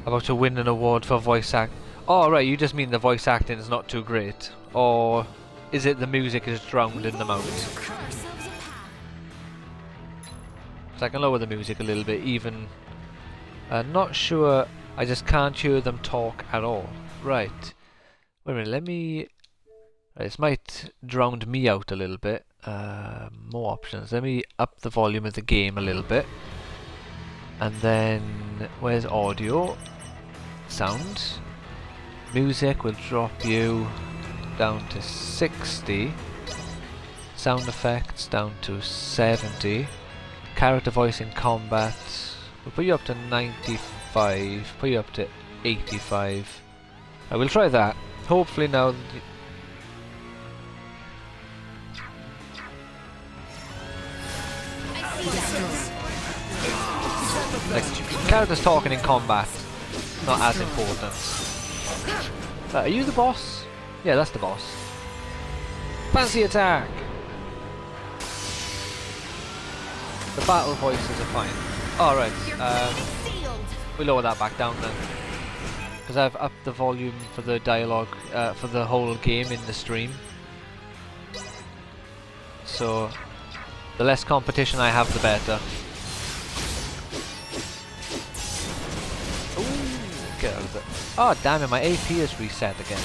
about to win an award for voice act. Oh right, you just mean the voice acting is not too great, or is it the music is drowned in them out? So I can lower the music a little bit, even. Not sure. I just can't hear them talk at all. Right. Wait a minute. Let me. This might drown me out a little bit. More options. Let me up the volume of the game a little bit. And then, where's audio? Sound. Music will drop you down to 60. Sound effects down to 70. Character voice in combat. We'll put you up to 95. Put you up to 85. I will try that. Hopefully now. Like, characters talking in combat, not as important. Are you the boss? Yeah, that's the boss. Fancy attack! The battle voices are fine. Alright, we lower that back down then. Because I've upped the volume for the dialogue, for the whole game in the stream. So, the less competition I have, the better. Ooh, get out of it. Oh damn it, my AP is reset again.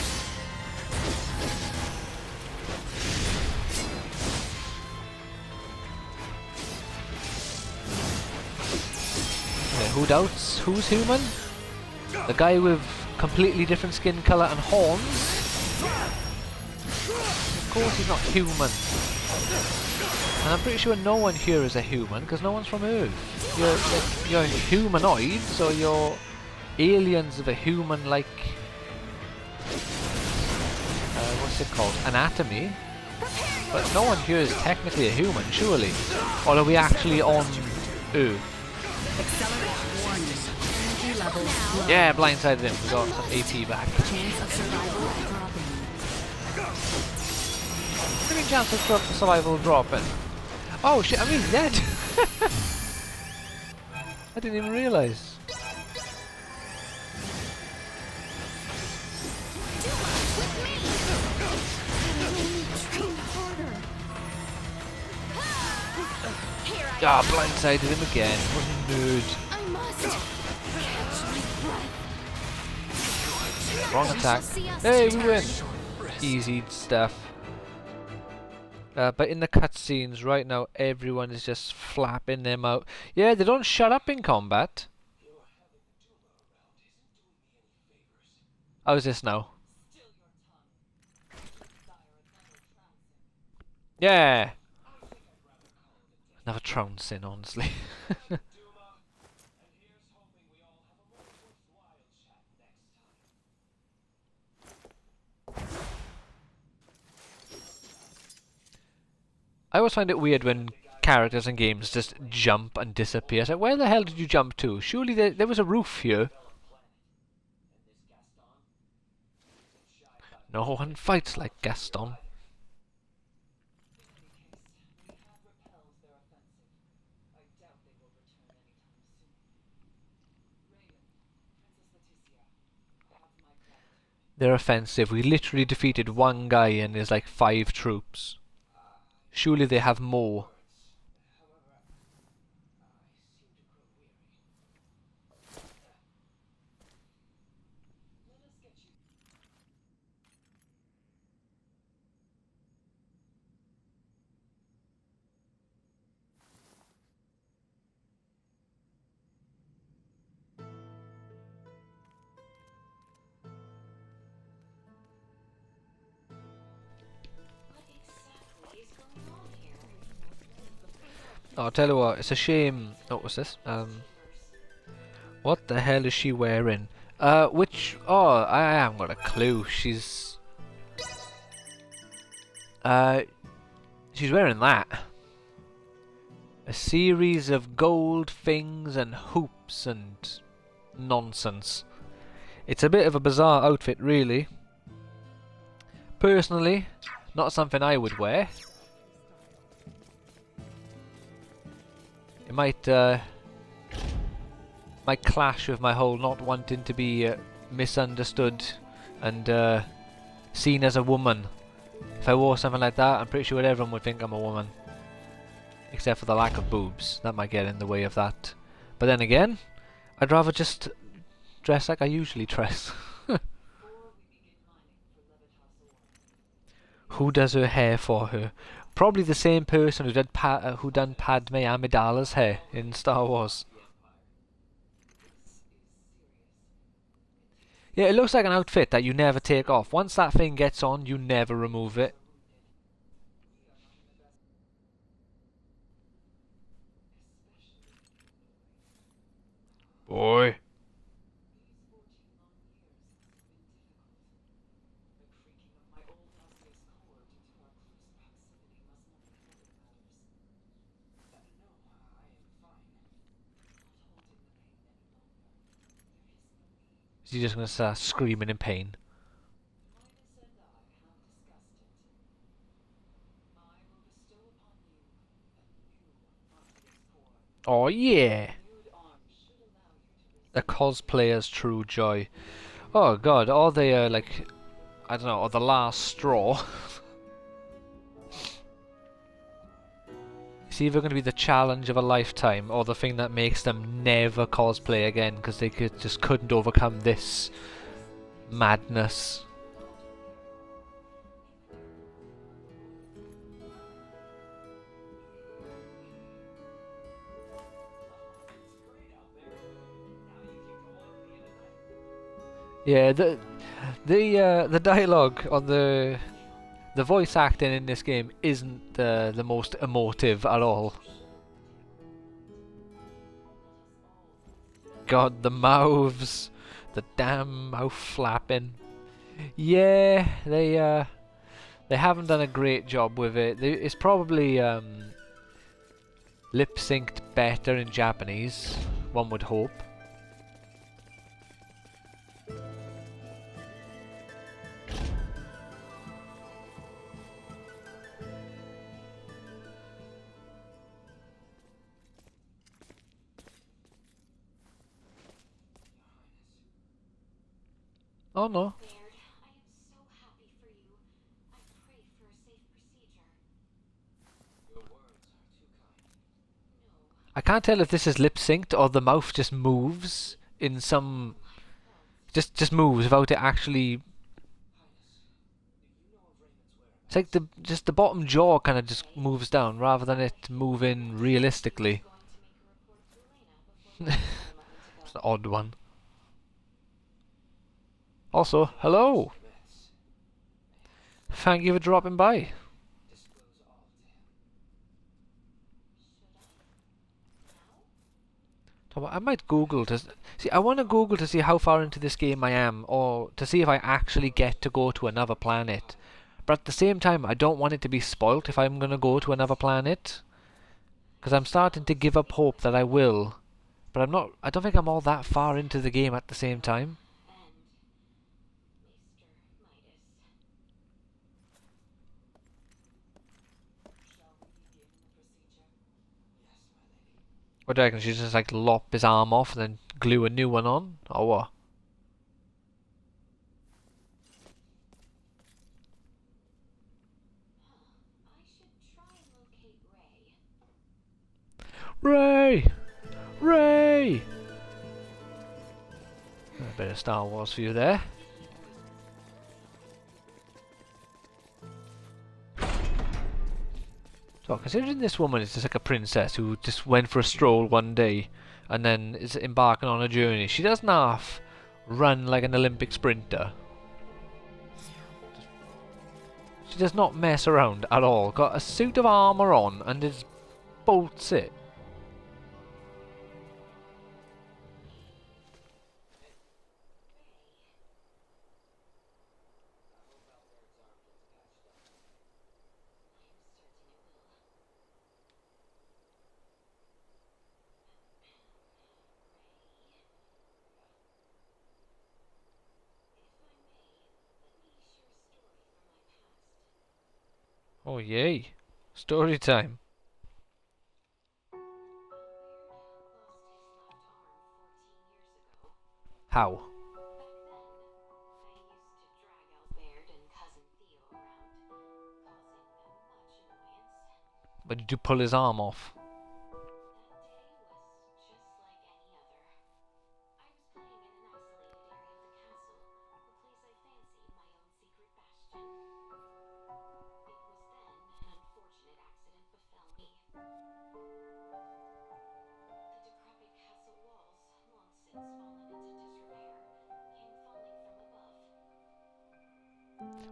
Okay, who doubts who's human? The guy with completely different skin colour and horns? Of course he's not human. And I'm pretty sure no one here is a human, because no one's from Earth. You're humanoids, or you're aliens of a human-like... what's it called? Anatomy? But no one here is technically a human, surely. Or are we actually on Earth? Yeah, blindsided him. We got some AP back. What do you mean chance of survival dropping? Oh shit, I mean he's dead! I didn't even realise. Ah, blindsided him again. What a nerd. Wrong attack. Hey, we win! Easy stuff. But in the cutscenes right now, everyone is just flapping them out. Yeah, they don't shut up in combat. How's this now? Yeah! Another trouncing, honestly. I always find it weird when characters in games just jump and disappear. It's like, where the hell did you jump to? Surely there was a roof here. No one fights like Gaston. They're offensive. We literally defeated one guy and there's like 5 troops. Surely they have more. Oh, I'll tell you what, it's a shame. Oh, what's this? What the hell is she wearing? Oh, I haven't got a clue. She's She's wearing that. A series of gold things and hoops and nonsense. It's a bit of a bizarre outfit, really. Personally, not something I would wear. It might clash with my whole not wanting to be misunderstood and seen as a woman. If I wore something like that, I'm pretty sure everyone would think I'm a woman. Except for the lack of boobs. That might get in the way of that. But then again, I'd rather just dress like I usually dress. Who does her hair for her? Probably the same person who done Padme Amidala's hair in Star Wars. Yeah, it looks like an outfit that you never take off. Once that thing gets on, you never remove it. Boy. Is he just going to start screaming in pain? Oh yeah! The cosplayer's true joy. Oh god, or they like, I don't know, or the last straw. It's either going to be the challenge of a lifetime or the thing that makes them never cosplay again because they just couldn't overcome this madness. Yeah, the dialogue on the voice acting in this game isn't the most emotive at all. God, the mouths, the damn mouth flapping. Yeah, they haven't done a great job with it. It's probably lip synced better in Japanese, one would hope. Oh no. Baird, I am so happy for you. I pray for a safe procedure. I can't tell if this is lip synced or the mouth just moves in some just moves without it actually. It's like the bottom jaw kind of just moves down rather than it moving realistically. It's an odd one. Also, hello. Thank you for dropping by. I might Google to see. I want to Google to see how far into this game I am, or to see if I actually get to go to another planet. But at the same time, I don't want it to be spoilt if I'm gonna go to another planet, because I'm starting to give up hope that I will. But I'm not. I don't think I'm all that far into the game at the same time. What do you reckon? She just like lop his arm off and then glue a new one on, or what? I should try and locate Ray. Ray! Ray! A bit of Star Wars for you there. So, considering this woman is just like a princess who just went for a stroll one day and then is embarking on a journey, she doesn't half run like an Olympic sprinter. She does not mess around at all. Got a suit of armour on and just bolts it. Oh yay. Story time. How? But did you pull his arm off?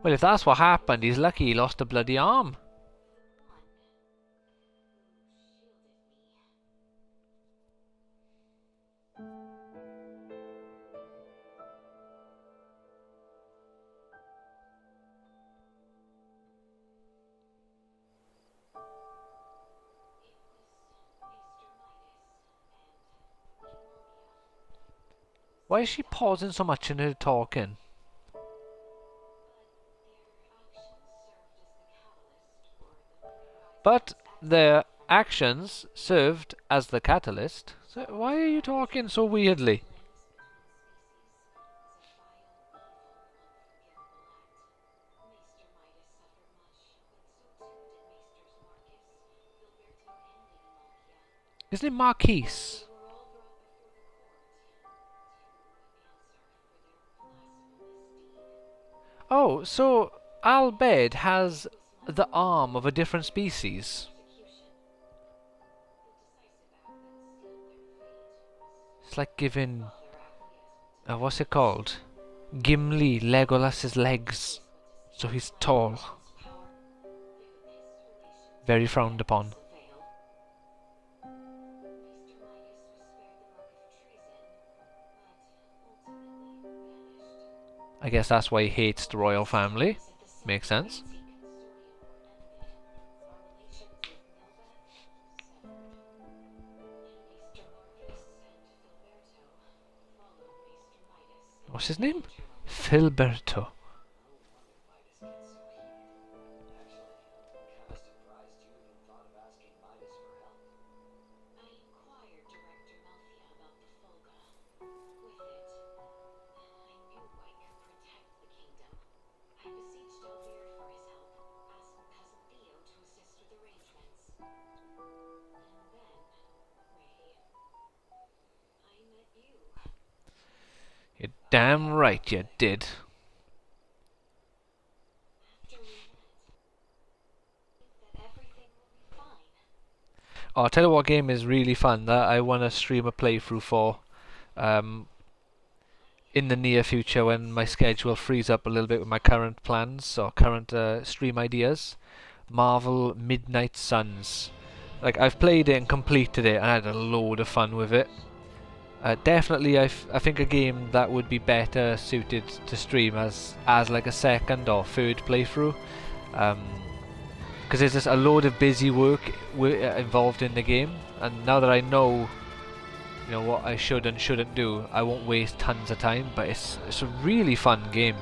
Well, if that's what happened, he's lucky he lost a bloody arm. Why is she pausing so much in her talking? But their actions served as the catalyst. So why are you talking so weirdly? Isn't it Marquise? Oh, so Albed has the arm of a different species. It's like giving... what's it called? Gimli Legolas's legs. So he's tall. Very frowned upon. I guess that's why he hates the royal family. Makes sense. What's his name? Filberto. You're damn right you did. Oh, I'll tell you what game is really fun that I want to stream a playthrough for in the near future when my schedule frees up a little bit with my current plans or current stream ideas. Marvel Midnight Suns. Like, I've played it and completed it and I had a load of fun with it. Definitely, I think a game that would be better suited to stream as like a second or third playthrough, because there's just a load of busy work involved in the game, and now that I know, you know, what I should and shouldn't do, I won't waste tons of time. But it's a really fun game,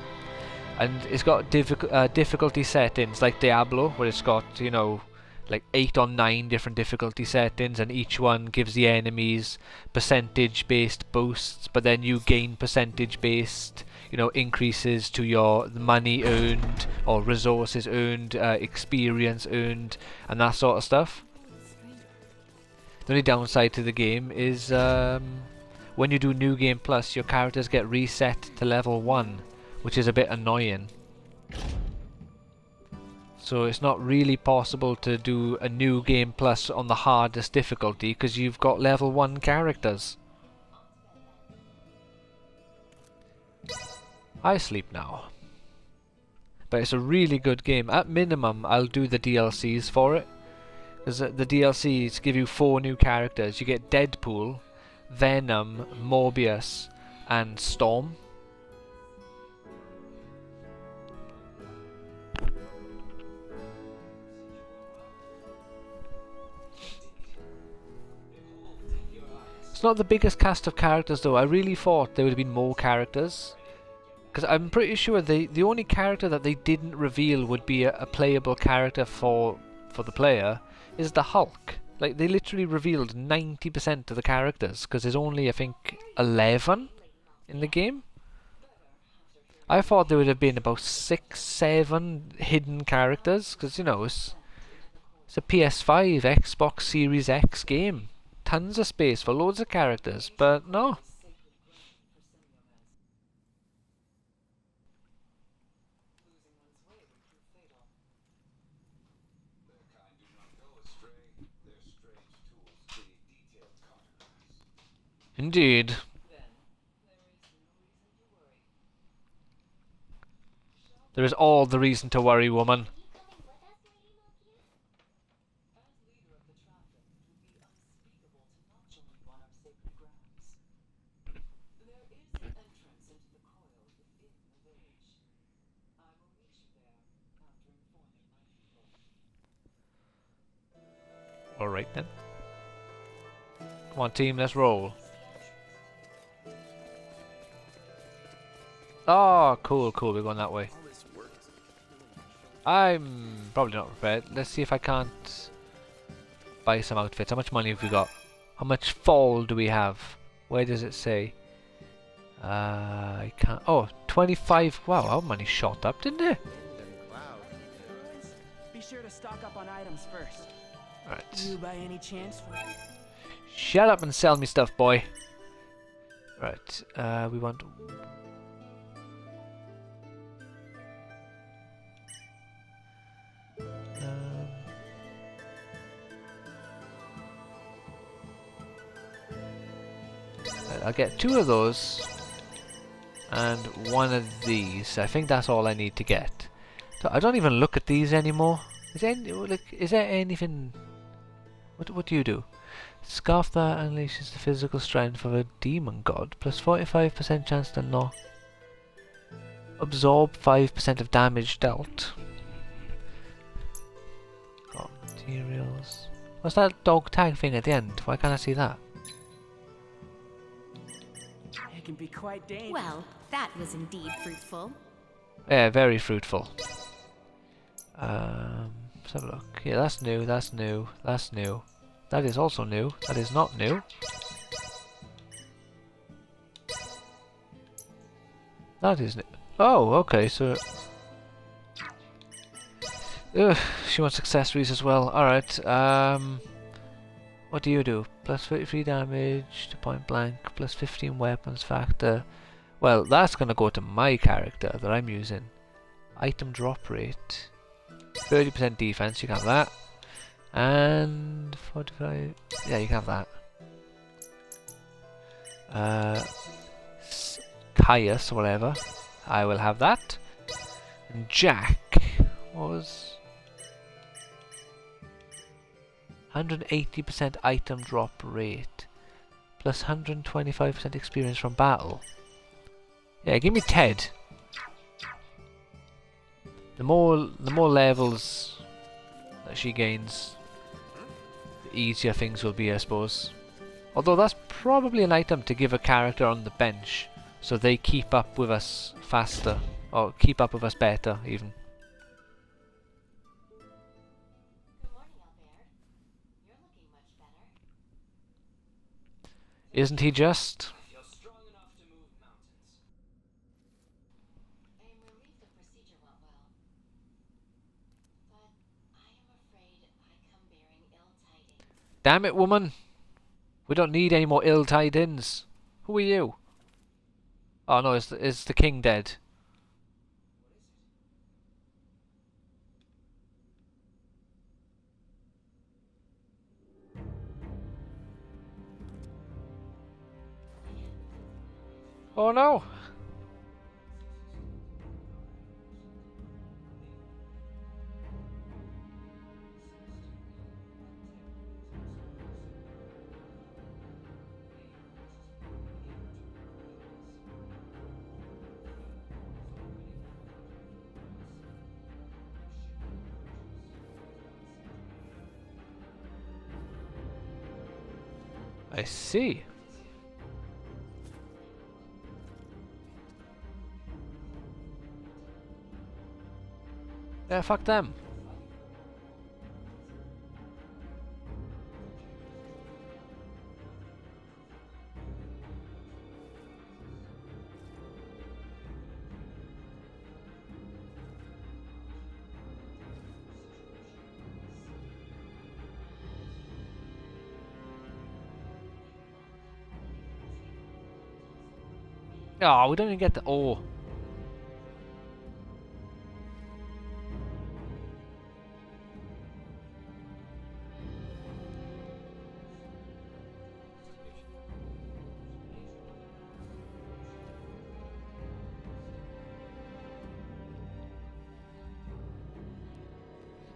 and it's got difficulty settings like Diablo, where it's got, you know, like 8 or 9 different difficulty settings, and each one gives the enemies percentage based boosts, but then you gain percentage based, you know, increases to your money earned or resources earned, experience earned, and that sort of stuff. The only downside to the game is when you do New Game Plus, your characters get reset to level 1, which is a bit annoying. So it's not really possible to do a New Game Plus on the hardest difficulty because you've got level 1 characters. I sleep now. But it's a really good game. At minimum, I'll do the DLCs for it. Because the DLCs give you 4 new characters. You get Deadpool, Venom, Morbius, and Storm. It's not the biggest cast of characters though. I really thought there would have been more characters, Because I'm pretty sure the only character that they didn't reveal would be a playable character for the player is the Hulk. Like, they literally revealed 90% of the characters, because there's only, I think, 11 in the game. I thought there would have been about 6, 7 hidden characters, because, you know, it's a PS5, Xbox Series X game. Tons of space for loads of characters, but no. Indeed. There is all the reason to worry, woman. Alright then. Come on, team, let's roll. Oh, cool, cool, we're going that way. I'm probably not prepared. Let's see if I can't buy some outfits. How much money have we got? How much fall do we have? Where does it say? I can't. Oh, 25. Wow, our money shot up, didn't it? Be sure to stock up on items first. Right. You by any chance? Shut up and sell me stuff, boy. Right. We want. I'll get 2 of those and 1 of these. I think that's all I need to get. So I don't even look at these anymore. Is there anything? What do you do? Scarf that unleashes the physical strength of a demon god, plus 45% chance to knock. Absorb 5% of damage dealt. Got materials. What's that dog tag thing at the end? Why can't I see that? Can be quite dangerous. Well, that was indeed fruitful. Yeah, very fruitful. Let's have a look. Yeah, that's new, that's new, that's new. That is also new. That is not new. That is new. Oh, okay, so... Ugh, she wants accessories as well. Alright, what do you do? Plus 33 damage to point blank, plus 15 weapons factor. Well, that's gonna go to my character that I'm using. Item drop rate. 30% defense, you can have that. And 45, yeah, you can have that. Caius, or whatever. I will have that. And Jack was 180% item drop rate, plus 125% experience from battle. Yeah, give me Ted. The more levels that she gains, the easier things will be, I suppose. Although that's probably an item to give a character on the bench, so they keep up with us faster, or keep up with us better, even. Good morning, Albert. You're looking much better. Isn't he just? You're strong enough to move mountains. I am relieved the procedure went well. But I am afraid I come bearing ill tidings. Damn it, woman! We don't need any more ill tidings. Who are you? Oh no, is the king dead? Oh no! I see. Yeah, fuck them. Oh, we don't even get the ore.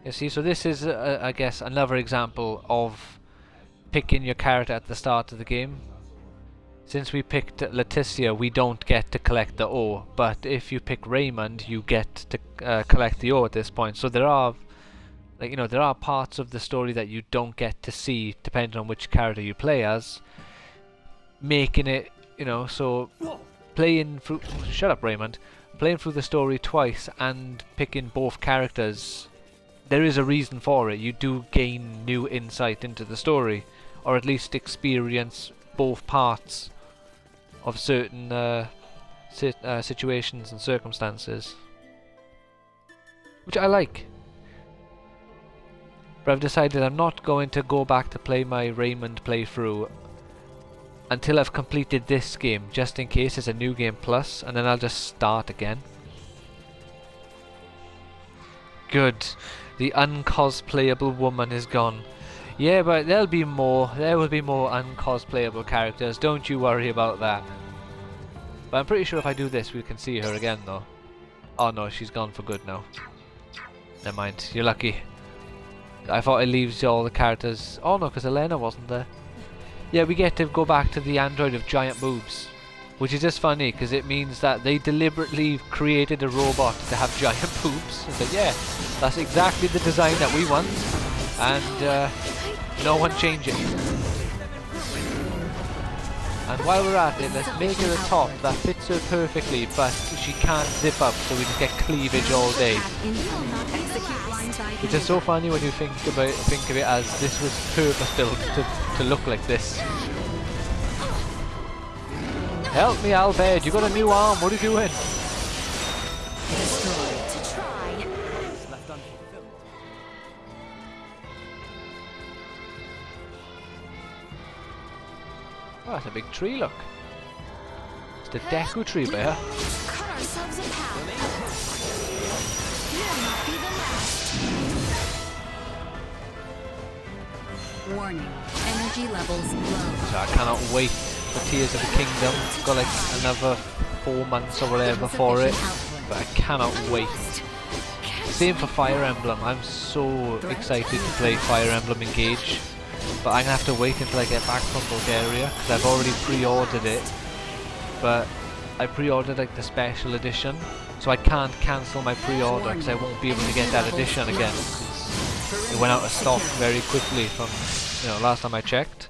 You see, so this is, I guess, another example of picking your character at the start of the game. Since we picked Laeticia, we don't get to collect the ore, but if you pick Raymond, you get to collect the ore at this point. So there are, like, you know, there are parts of the story that you don't get to see depending on which character you play as, making it, you know, so playing through. Shut up, Raymond. Playing through the story twice and picking both characters. There is a reason for it. You do gain new insight into the story, or at least experience both parts of certain situations and circumstances, which I like. But I've decided I'm not going to go back to play my Raymond playthrough until I've completed this game, just in case it's a new game plus, and then I'll just start again. Good. The uncosplayable woman is gone. Yeah, but there'll be more. There will be more uncosplayable characters. Don't you worry about that. But I'm pretty sure if I do this, we can see her again, though. Oh no, she's gone for good now. Never mind. You're lucky. I thought it leaves all the characters. Oh no, because Elena wasn't there. Yeah, we get to go back to the android of giant boobs, which is just funny because it means that they deliberately created a robot to have giant boobs. And said, yeah, that's exactly the design that we want, and no one change it. And while we're at it, let's make her a top that fits her perfectly, but she can't zip up, so we just get cleavage all day. Which is so funny when you think of it as this was purpose built to look like this. Help me, Albert! You got a new arm. What are you doing? Oh, that's a big tree, look. It's the Deku tree bear. Cut ourselves a path. Will not be the last. Warning. Energy levels low. So I cannot wait for Tears of the Kingdom. Got like another 4 months or whatever for it, but I cannot wait. Same for Fire Emblem. I'm so excited to play Fire Emblem Engage, but I'm gonna have to wait until I get back from Bulgaria because I've already pre-ordered it. But I pre-ordered like the special edition, so I can't cancel my pre-order because I won't be able to get that edition again. It went out of stock very quickly from, you know, last time I checked.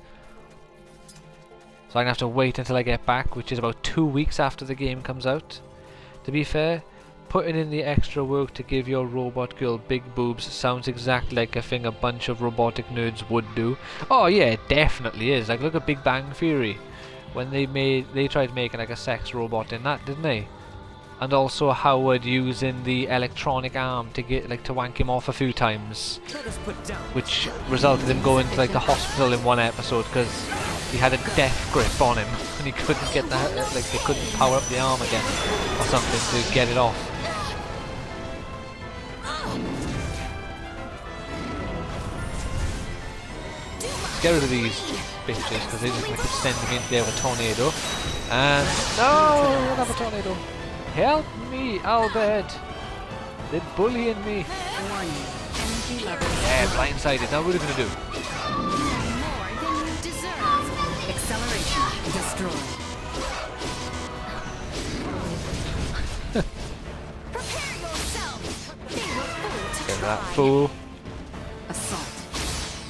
So I'm gonna have to wait until I get back, which is about 2 weeks after the game comes out. To be fair, putting in the extra work to give your robot girl big boobs sounds exactly like a thing a bunch of robotic nerds would do. Oh yeah, it definitely is. Like, look at Big Bang Theory. When they tried making like a sex robot in that, didn't they? And also Howard using the electronic arm to to wank him off a few times, which resulted in him going to like the hospital in one episode because he had a death grip on him and he couldn't get that, like they couldn't power up the arm again or something to get it off. Let's get rid of these bitches because they're just going to keep sending me into there with a tornado. And no, we don't have a tornado. Help me, Albert! They're bullying me. Yeah, blindsided. Now what are we going to do? More than you deserve. Acceleration destroyed. Prepare yourself. They were fooled to Get that try. fool. Assault.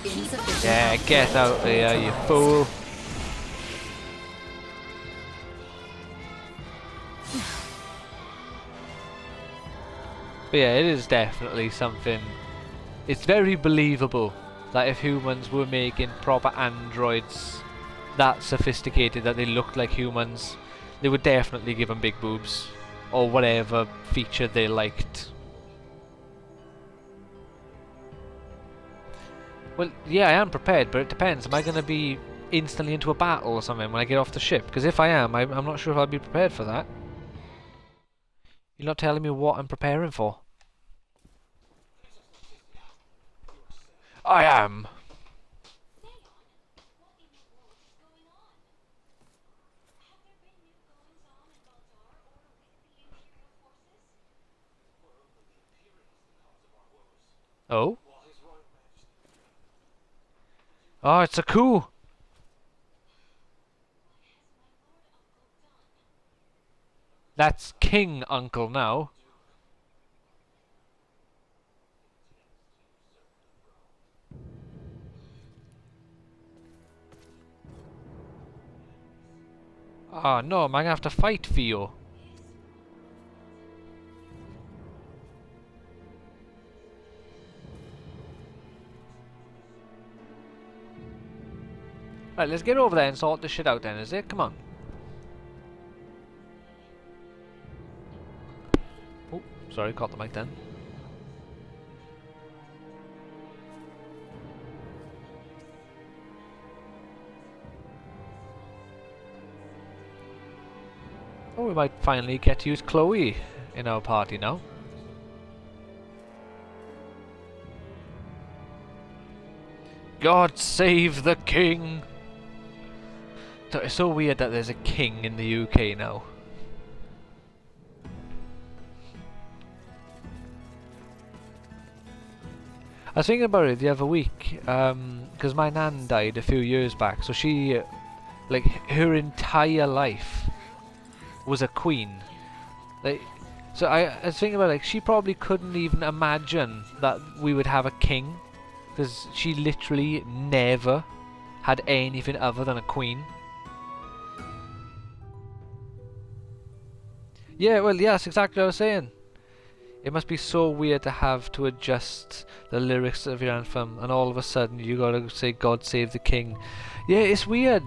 Insufficient. Yeah, get out of here, you fool. But yeah, it is definitely something. It's very believable that if humans were making proper androids that sophisticated that they looked like humans, they would definitely give them big boobs or whatever feature they liked. Well, yeah, I am prepared, but it depends. Am I going to be instantly into a battle or something when I get off the ship? Because if I am, I'm not sure if I'll be prepared for that. You're not telling me what I'm preparing for. I am. What in the world is going on? Have there been new goings on in Baldar or with the Imperial forces? Moreover, the Imperials the cause of our woes. Oh? While His Royal Majesty... Oh, it's a coup. What has my lord uncle done? That's King Uncle now. Oh no, am I gonna have to fight for you? Right, let's get over there and sort this shit out then, is it? Come on. Oh, sorry, caught the mic then. Oh, we might finally get to use Chloe in our party now. God save the king! So it's so weird that there's a king in the UK now. I was thinking about it the other week, because my nan died a few years back, so she, like, her entire life was a queen. Like, so I was thinking about, like, she probably couldn't even imagine that we would have a king, because she literally never had anything other than a queen. Yeah, well, yeah, that's exactly what I was saying. It must be so weird to have to adjust the lyrics of your anthem, and all of a sudden you gotta say "God save the king." Yeah, it's weird.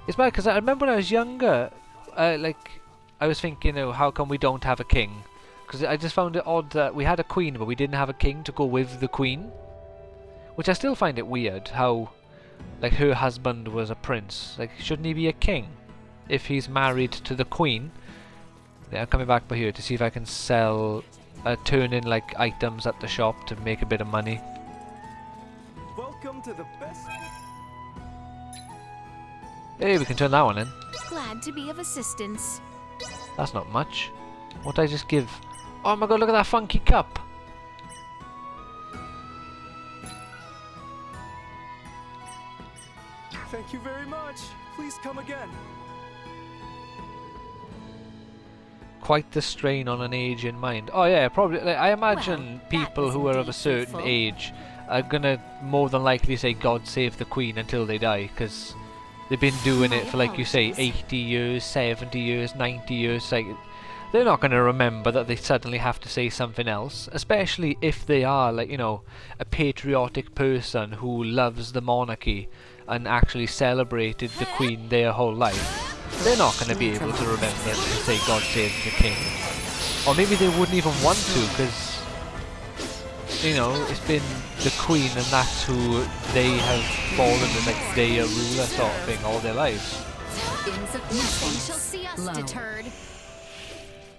It's bad because I remember when I was younger, like I was thinking, how come we don't have a king? Because I just found it odd that we had a queen, but we didn't have a king to go with the queen. Which I still find it weird. How, like, her husband was a prince. Like, shouldn't he be a king if he's married to the queen? Yeah, I'm coming back by here to see if I can sell, turn in like items at the shop to make a bit of money. Welcome to the best. Hey, we can turn that one in. Glad to be of assistance. That's not much. What did I just give? Oh my god, look at that funky cup! Thank you very much. Please come again. Quite the strain on an age in mind. Oh yeah, probably. Like, I imagine Well, that people was who are of a indeed certain fruitful. age are gonna more than likely say "God save the Queen" until they die, because they've been doing My it for, like you say, apologies. 80 years, 70 years, 90 years. Like, they're not gonna remember that they suddenly have to say something else, especially if they are, like, a patriotic person who loves the monarchy and actually celebrated the Queen their whole life. They're not going to be able to remember to say "God save the King," or maybe they wouldn't even want to, because it's been the Queen and that's who they have fallen as, like, they are ruler sort of thing all their lives. Nothing shall see us deterred.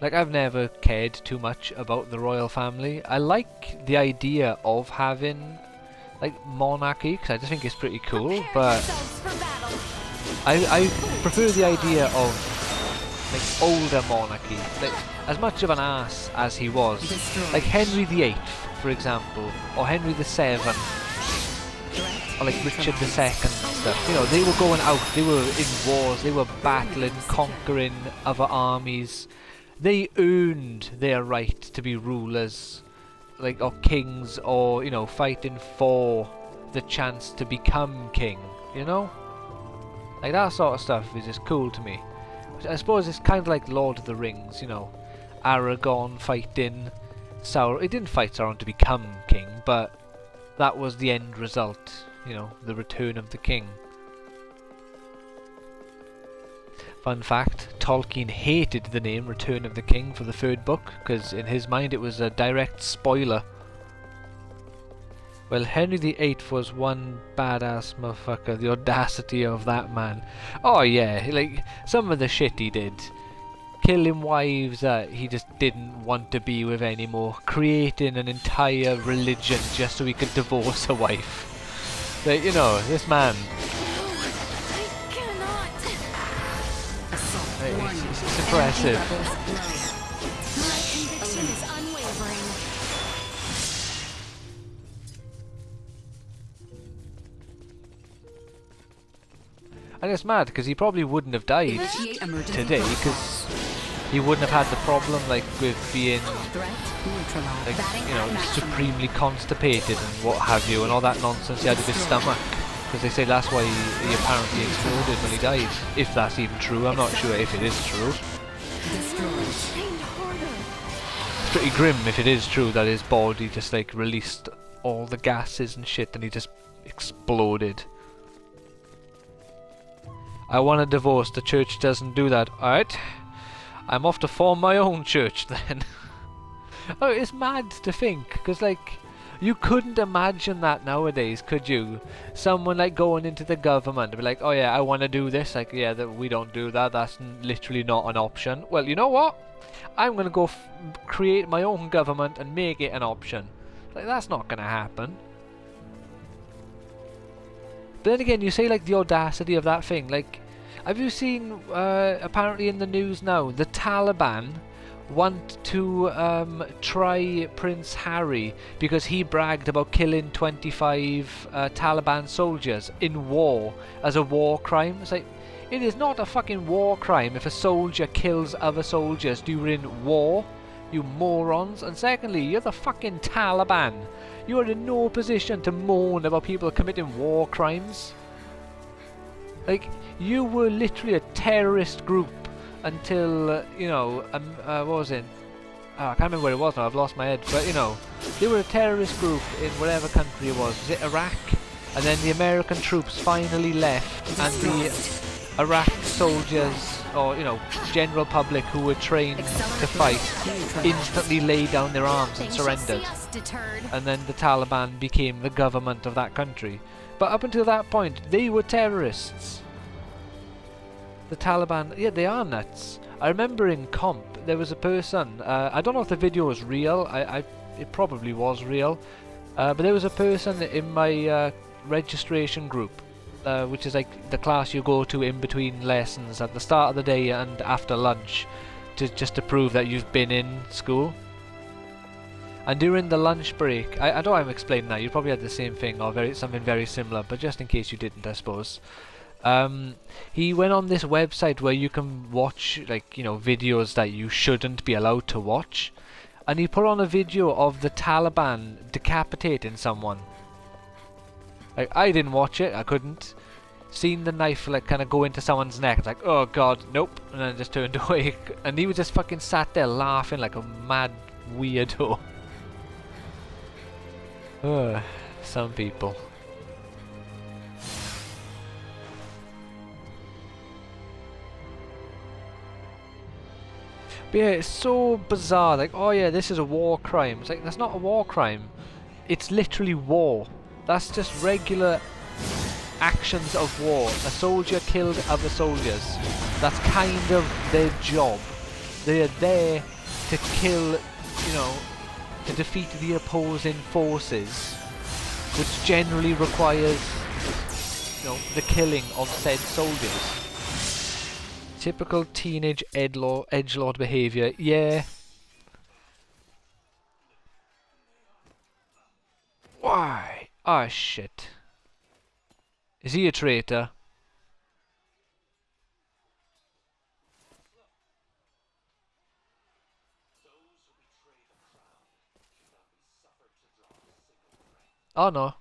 Like, I've never cared too much about the royal family. I like the idea of having, like, monarchy, because I just think it's pretty cool, Prepare but yourselves for battle. I prefer the idea of, like, older monarchy. Like, as much of an ass as he was, like Henry VIII, for example, or Henry VII, or like Richard II and stuff. They were going out, they were in wars, they were battling, conquering other armies. They earned their right to be rulers, like, or kings, or fighting for the chance to become king. Like, that sort of stuff is just cool to me. I suppose it's kind of like Lord of the Rings. Aragorn fighting Sauron. He didn't fight Sauron to become king, but that was the end result. You know, the return of the king. Fun fact, Tolkien hated the name Return of the King for the third book, because in his mind it was a direct spoiler. Well, Henry VIII was one badass motherfucker, the audacity of that man. Oh yeah, like, some of the shit he did. Killing wives that he just didn't want to be with anymore. Creating an entire religion just so he could divorce a wife. Like, you know, this man. I cannot. It's impressive. My conviction is unwavering. And it's mad because he probably wouldn't have died Initiate emergency today because he wouldn't have had the problem like with being Threat neutralized. like, Batting you know, maximum. supremely constipated and what have you and all that nonsense he had with his stomach. Because they say that's why he apparently exploded when he died. If that's even true, I'm not sure if it is true. Destroyed. Trained harder. It's pretty grim if it is true that his body just like released all the gases and shit and he just exploded. I want a divorce, the church doesn't do that. Alright, I'm off to form my own church then. Oh, it's mad to think, because like, you couldn't imagine that nowadays, could you? Someone like going into the government and be like, oh yeah, I want to do this. Like, yeah, we don't do that, that's literally not an option. Well, you know what? I'm going to go create my own government and make it an option. Like, that's not going to happen. But then again, you say like the audacity of that thing. Like, have you seen apparently in the news now, the Taliban want to try Prince Harry because he bragged about killing 25 Taliban soldiers in war as a war crime. It's like, it is not a fucking war crime if a soldier kills other soldiers during war, you morons. And secondly, you're the fucking Taliban. You are in no position to moan about people committing war crimes. Like, you were literally a terrorist group until, you know, what was it? I can't remember where it was now, I've lost my head. But, you know, they were a terrorist group in whatever country it was. Was it Iraq? And then the American troops finally left, and the Iraq soldiers, or, you know, general public who were trained to fight, instantly laid down their arms and Things shall see surrendered. us deterred. And then the Taliban became the government of that country. But up until that point, they were terrorists. The Taliban, yeah, they are nuts. I remember in comp, there was a person, I don't know if the video was real, it probably was real, but there was a person in my registration group, which is like the class you go to in between lessons at the start of the day and after lunch, just to prove that you've been in school. And during the lunch break, I know I'm explaining that, you probably had the same thing or something very similar, but just in case you didn't, I suppose. He went on this website where you can watch, like, you know, videos that you shouldn't be allowed to watch. And he put on a video of the Taliban decapitating someone. Like, I didn't watch it, I couldn't. Seen the knife, like, kind of go into someone's neck, like, oh god, nope, and then just turned away. And he was just fucking sat there laughing like a mad weirdo. Some people. But yeah, it's so bizarre, like, oh yeah, this is a war crime. It's like, that's not a war crime. It's literally war. That's just regular actions of war. A soldier killed other soldiers. That's kind of their job. They are there to kill, you know, to defeat the opposing forces, which generally requires, you know, the killing of said soldiers. Typical teenage edgelord behaviour, yeah. Why? Ah, shit. Is he a traitor? Oh no.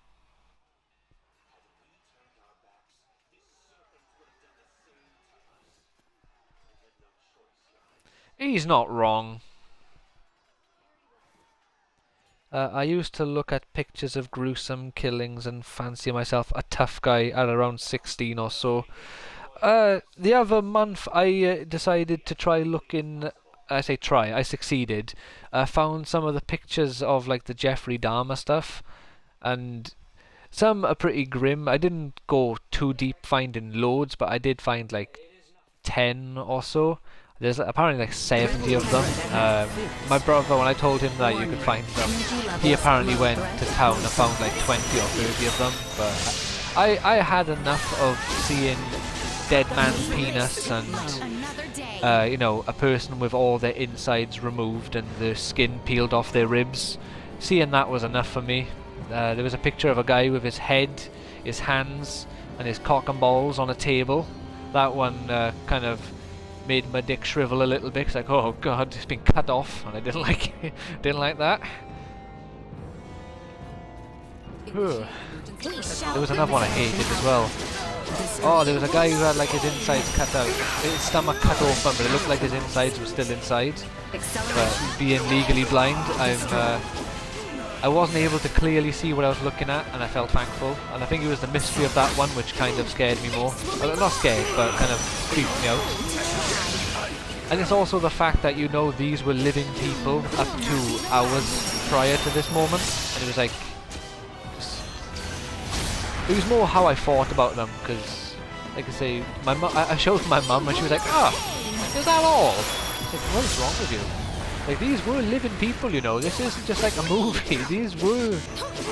He's not wrong. I used to look at pictures of gruesome killings and fancy myself a tough guy at around 16 or so. The other month I decided to try looking. I say try. I succeeded. Found some of the pictures of like the Jeffrey Dahmer stuff, and some are pretty grim. I didn't go too deep finding loads, but I did find like 10 or so. There's apparently like 70 of them. My brother, when I told him that you could find them, he apparently went to town and found like 20 or 30 of them. But I had enough of seeing dead man's penis and Another day. you know, a person with all their insides removed and the skin peeled off their ribs. Seeing that was enough for me. There was a picture of a guy with his head, his hands, and his cock and balls on a table. That one kind of made my dick shrivel a little bit. It's like, oh god, it's been cut off, and I didn't like didn't like that. Ugh. There was another one I hated as well. Oh, there was a guy who had like his insides cut out, his stomach cut open, but it looked like his insides were still inside. But being legally blind, I wasn't able to clearly see what I was looking at, and I felt thankful. And I think it was the mystery of that one which kind of scared me more. Well, not scared, but kind of creeped me out. And it's also the fact that, you know, these were living people up to hours prior to this moment, and it was like, it was more how I thought about them, because, like I say, my I showed my mum and she was like, is that all? I was like, what is wrong with you? Like, these were living people, you know, this isn't just like a movie, these were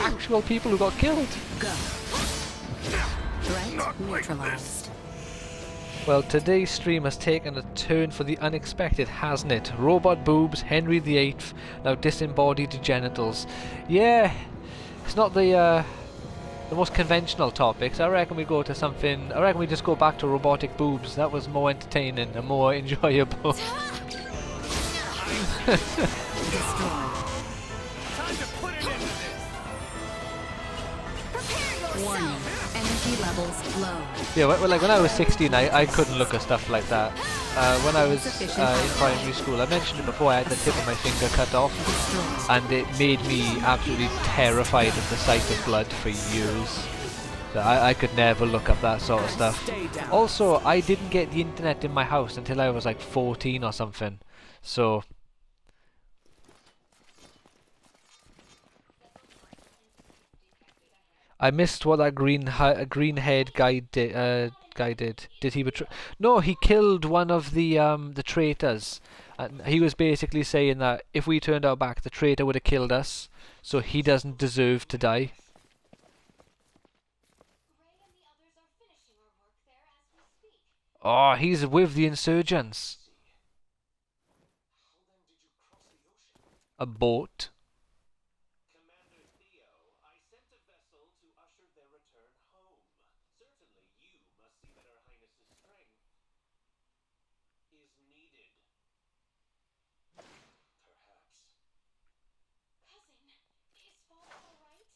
actual people who got killed. Threat neutralized. Well, today's stream has taken a turn for the unexpected, hasn't it? Robot boobs, Henry VIII, now disembodied genitals. Yeah, it's not the most conventional topics. I reckon we go to something. I reckon we just go back to robotic boobs. That was more entertaining and more enjoyable. Warning. Energy levels low. Yeah, well, like when I was 16, I couldn't look at stuff like that. When I was in primary school, I mentioned it before, I had the tip of my finger cut off, and it made me absolutely terrified of the sight of blood for years. So I could never look up that sort of stuff. Also, I didn't get the internet in my house until I was like 14 or something. So I missed what that green-haired guy did. Did he betray? No, he killed one of the traitors. And he was basically saying that if we turned our back, the traitor would have killed us. So he doesn't deserve to die. Gray and the others are finishing our work there as we speak. Oh, he's with the insurgents. A boat. Commander Theo, I sent a vessel to usher their return home. Certainly you must see that Her Highness's strength is needed. Perhaps. Cousin, is father alright?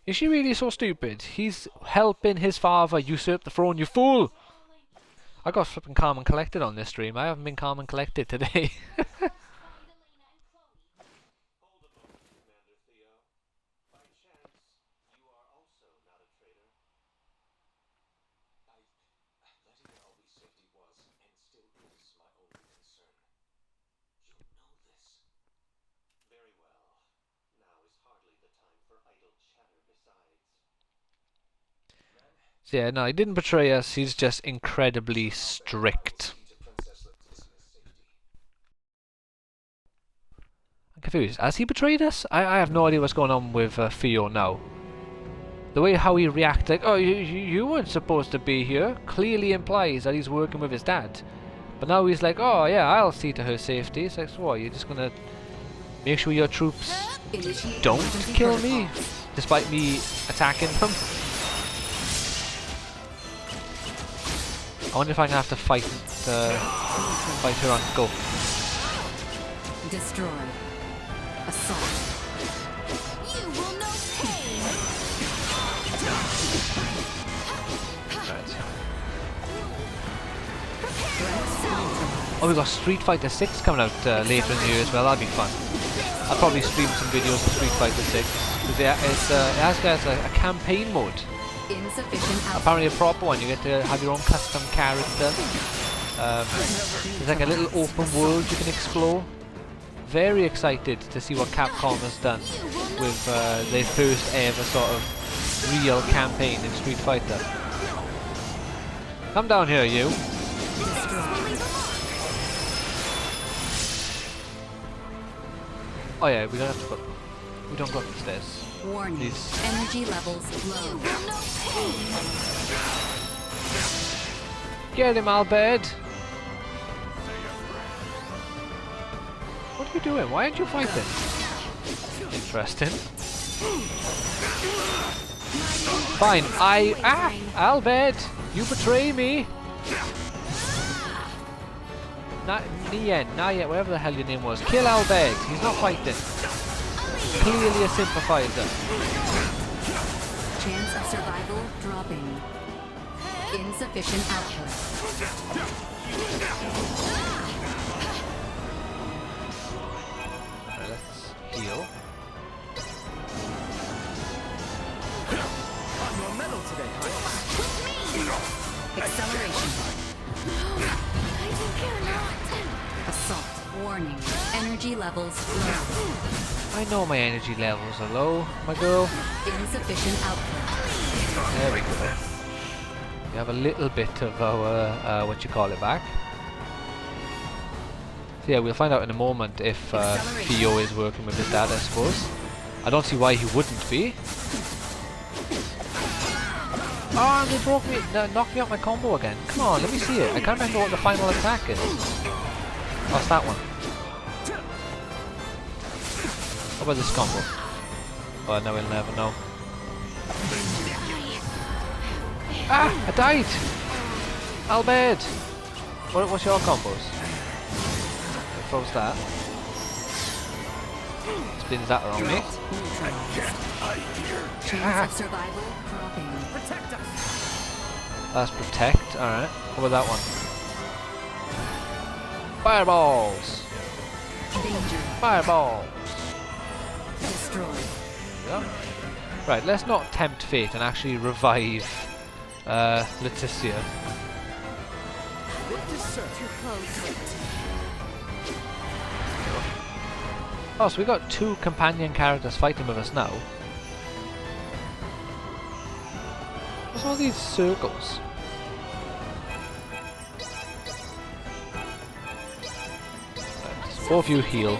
Is she really so stupid? He's helping his father usurp the throne, you fool! All I need. I got flipping calm and collected on this stream. I haven't been calm and collected today. Find Elena and Chloe. Hold a moment, Commander Theo. By chance, you are also not a traitor? Letting Albie's safety was, and still is, my only concern. You know this. Very well. Now is hardly the time for idle chatter besides. So yeah, no, he didn't betray us. He's just incredibly strict. To Princess Laeticia's safety. I'm confused. Has he betrayed us? I have no idea what's going on with Theo now. The way how he reacted, like, oh, you weren't supposed to be here, clearly implies that he's working with his dad. But now he's like, oh yeah, I'll see to her safety. It's like, so what, you're just gonna make sure your troops Initiate don't emergency kill me, protocols. despite me attacking them? I wonder if I'm gonna have to fight her on go. Destroy. Assault. You will know pain. Right. Threat neutralized. Oh, we got Street Fighter 6 coming out later in the year as well. That'll be fun. I'll probably stream some videos of Street Fighter 6 because it has a campaign mode. Insufficient output. Apparently a proper one. You get to have your own custom character. There's like a little open world you can explore. Very excited to see what Capcom has done with their first ever sort of real campaign in Street Fighter. Come down here, you. Oh yeah, we don't have to go. We don't go up the stairs. Warning. These. Energy levels low. Get him, Albert. What are you doing? Why aren't you fighting? Interesting. Fine. Albert, you betray me. Nien, whatever the hell your name was. Kill Albert. He's not fighting. Clearly a sympathizer. Chance of survival dropping. Insufficient output. Right, let's heal. On your medal today, huh? Acceleration. I think you're not. Assault. Warning. Energy levels low. I know my energy levels are low, my girl. Insufficient output. There we go. We have a little bit of our, back. So yeah, we'll find out in a moment if Theo is working with his dad, I suppose. I don't see why he wouldn't be. Oh, they broke me, knocked me out my combo again. Come on, let me see it. I can't remember what the final attack is. Oh, it's that one. What about this combo? Oh, no, we'll never know. Ah! I died! Albert! What's your combos? It throws that. Spins that around me. Chance of survival dropping. Protect us! That's protect, alright. What about that one? Fireballs! Danger. Fireballs! Destroy. Yeah. Right, let's not tempt fate and actually revive Laeticia. Oh, so we got two companion characters fighting with us now. What's all these circles? Right, so both of you heal.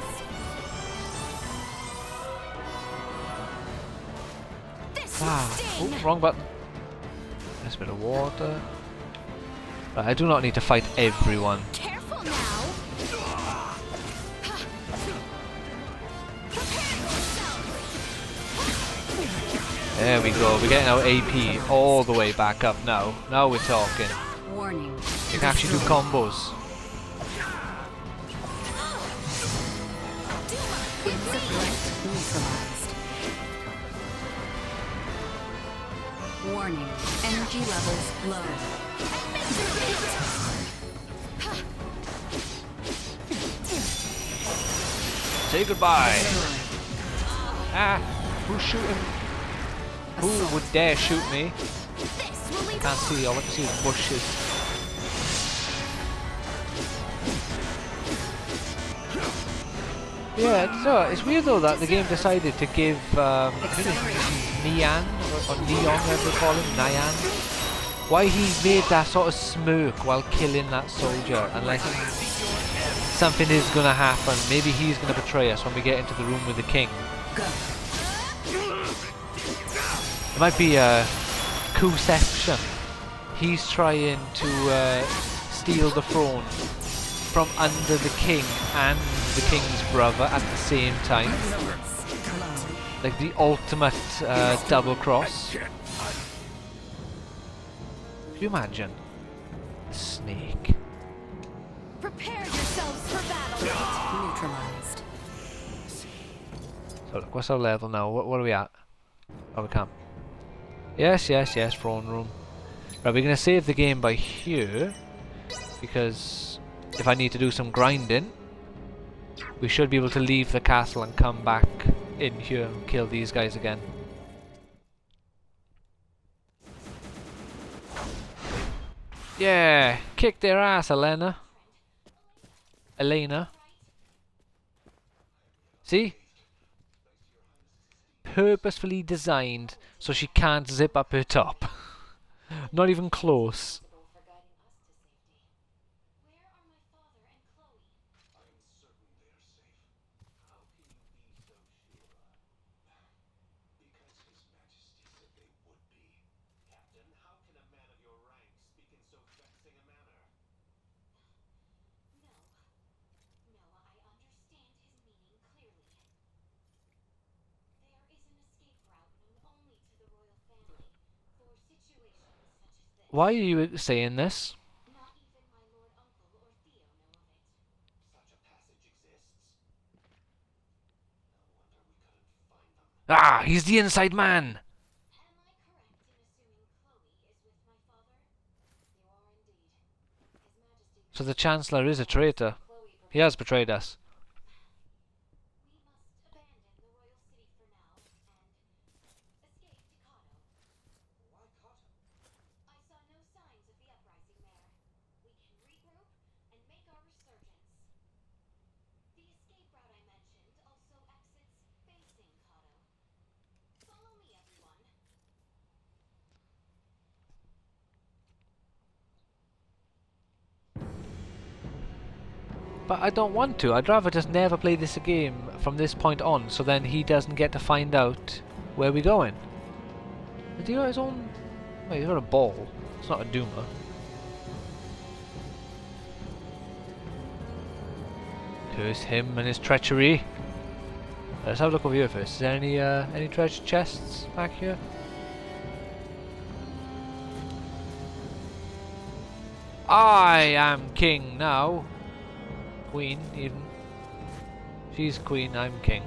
Oh, wrong button. There's a bit of water. Right, I do not need to fight everyone. Careful now. There we go, we're getting our AP all the way back up now. Now we're talking. Warning. You can actually do combos. Insufficient neutralized. Warning. Energy levels low. Say goodbye. Ah, who's shooting? Who would dare shoot me? Can't see, all I can see is bushes. Yeah, so it's weird though that the game decided to give I think it's Nian or Neon, whatever they call him, Nyan. Why he made that sort of smirk while killing that soldier, unless something is gonna happen. Maybe he's gonna betray us when we get into the room with the king. It might be a coup-ception. He's trying to steal the throne from under the king and the king's brother at the same time. Like the ultimate double cross. Can you imagine? Snake. Prepare yourselves for battle. Neutralized. So look, what's our level now? What are we at? Oh, we can't. Yes, throne room. Right, we're gonna save the game by here because if I need to do some grinding, we should be able to leave the castle and come back in here and kill these guys again. Yeah, kick their ass, Elena. Elena. See? Purposefully designed so she can't zip up her top. Not even close. For guiding us to safety. Where are my father and Chloe? I'm certain they are safe. How can you be so sure? Because His Majesty said they would be. Captain, how can a man of your rank speak in so vexing a manner? No. No, I understand his meaning clearly. There is an escape route known only to the royal family for situations such as this. Why are you saying this? Not even my lord uncle or Theo know of it. Such a passage exists. No wonder we couldn't find them. Ah, he's the inside man! Am I correct in assuming Chloe is with my father? You are indeed. His Majesty. So the Chancellor is a traitor. He has betrayed us. We must abandon the royal city for now and escape to Kado. Why Cotton? I saw no signs of the uprising there. We can regroup and make our resurgence. The escape route I mentioned also exits facing Kado. Follow me, everyone. But I don't want to. I'd rather just never play this game from this point on, so then he doesn't get to find out where we're going. Did he got his own... Wait, he's got a ball. It's not a Duma. Curse him and his treachery. Let's have a look over here first. Is there any treasure chests back here? I am king now. Queen, even. She's queen, I'm king.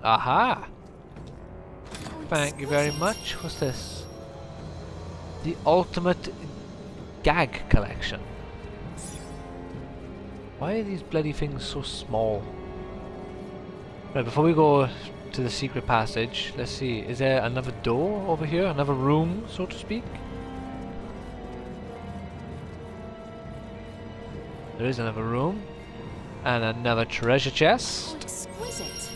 Aha! Thank you very much. What's this? The ultimate gag collection. Why are these bloody things so small? Right, before we go to the secret passage, let's see, is there another door over here? Another room, so to speak? There is another room. And another treasure How chest. exquisite.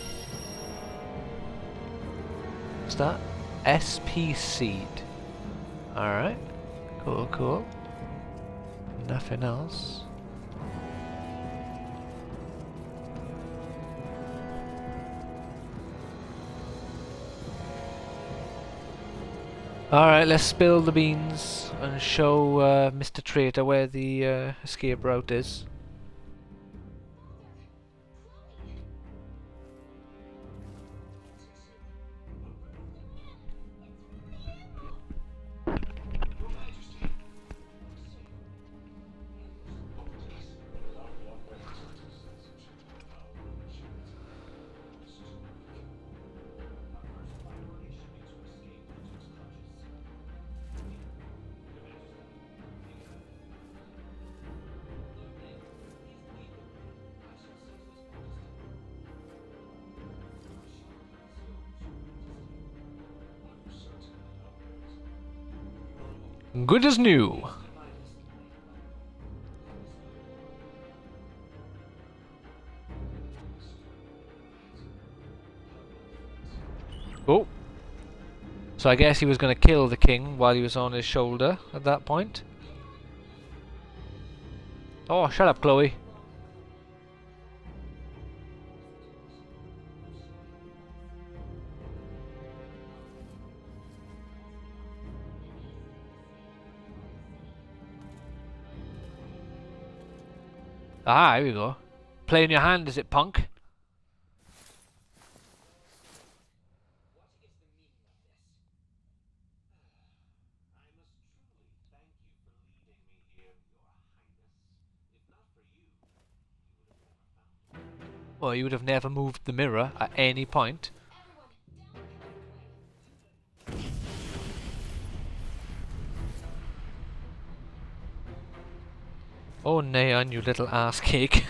What's that? SP seed. Alright. Cool, cool. Nothing else. Alright, let's spill the beans and show Mr. Traitor where the escape route is. Good as new. Oh. So I guess he was going to kill the king while he was on his shoulder at that point. Oh, shut up, Chloe. Ah, here we go. Play in your hand, is it, punk? What is the meaning of this? I must truly thank you for leading me here, Your Highness. If not for you, we would have never found Or you would have never moved the mirror at any point. Oh, Neon, you little ass cake.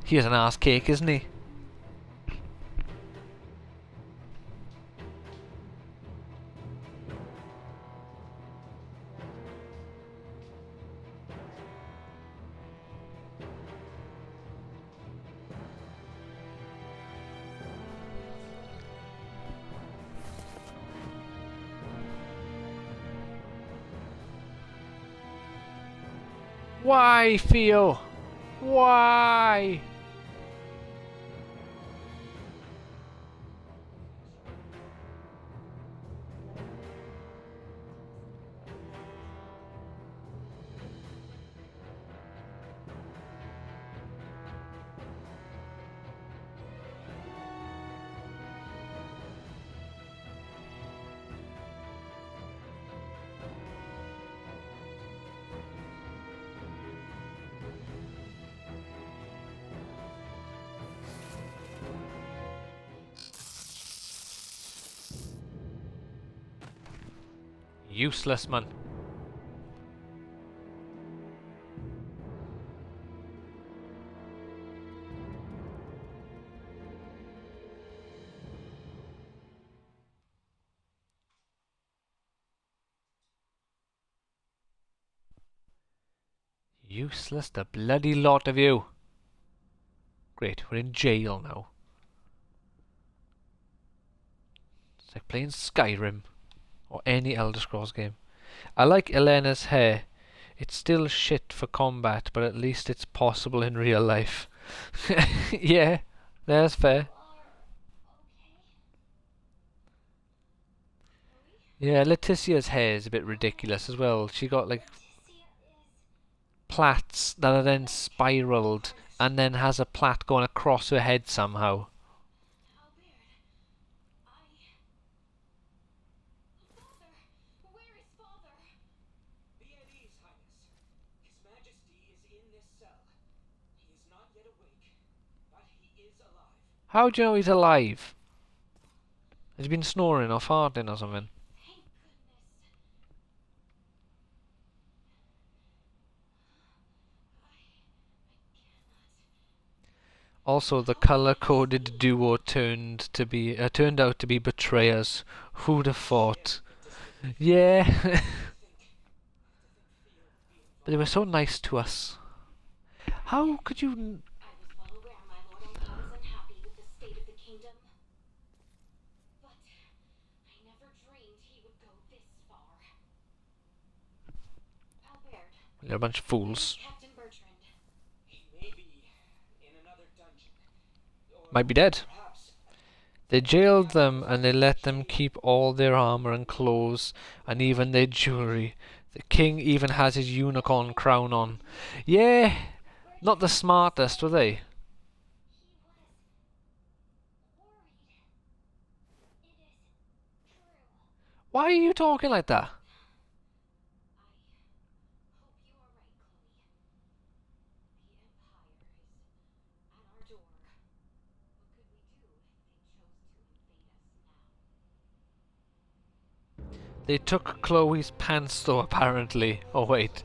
He's an ass cake, isn't he? Why, Theo? Why? Useless, man. Useless, the bloody lot of you. Great, we're in jail now. It's like playing Skyrim. Or any Elder Scrolls game. I like Elena's hair. It's still shit for combat, but at least it's possible in real life. Yeah, that's fair. Yeah, Laeticia's hair is a bit ridiculous as well. She got like plaits that are then spiraled and then has a plait going across her head somehow. Be at ease, Highness. His Majesty is in this cell. He is not yet awake, but he is alive. How do you know he's alive? Has he been snoring or farting or something? Thank goodness. Also, the color-coded duo turned out to be betrayers. Who'd have thought? Yeah. But they were so nice to us. How could you... I was well aware my Lord Elpa was unhappy with the state of the kingdom. But I never dreamed he would go this far. Albert, They're a bunch of fools. Captain Bertrand. He may be in another dungeon. Or Might be dead. perhaps They jailed them and they let them keep all their armor and clothes and even their jewelry. The king even has his unicorn crown on. Yeah, not the smartest, were they? He was worried. It is true. Why are you talking like that? I hope you are right, Chloe. The Empire is at our door. What could we do if they chose to invade us now? They took Chloe's pants though, apparently. Oh wait.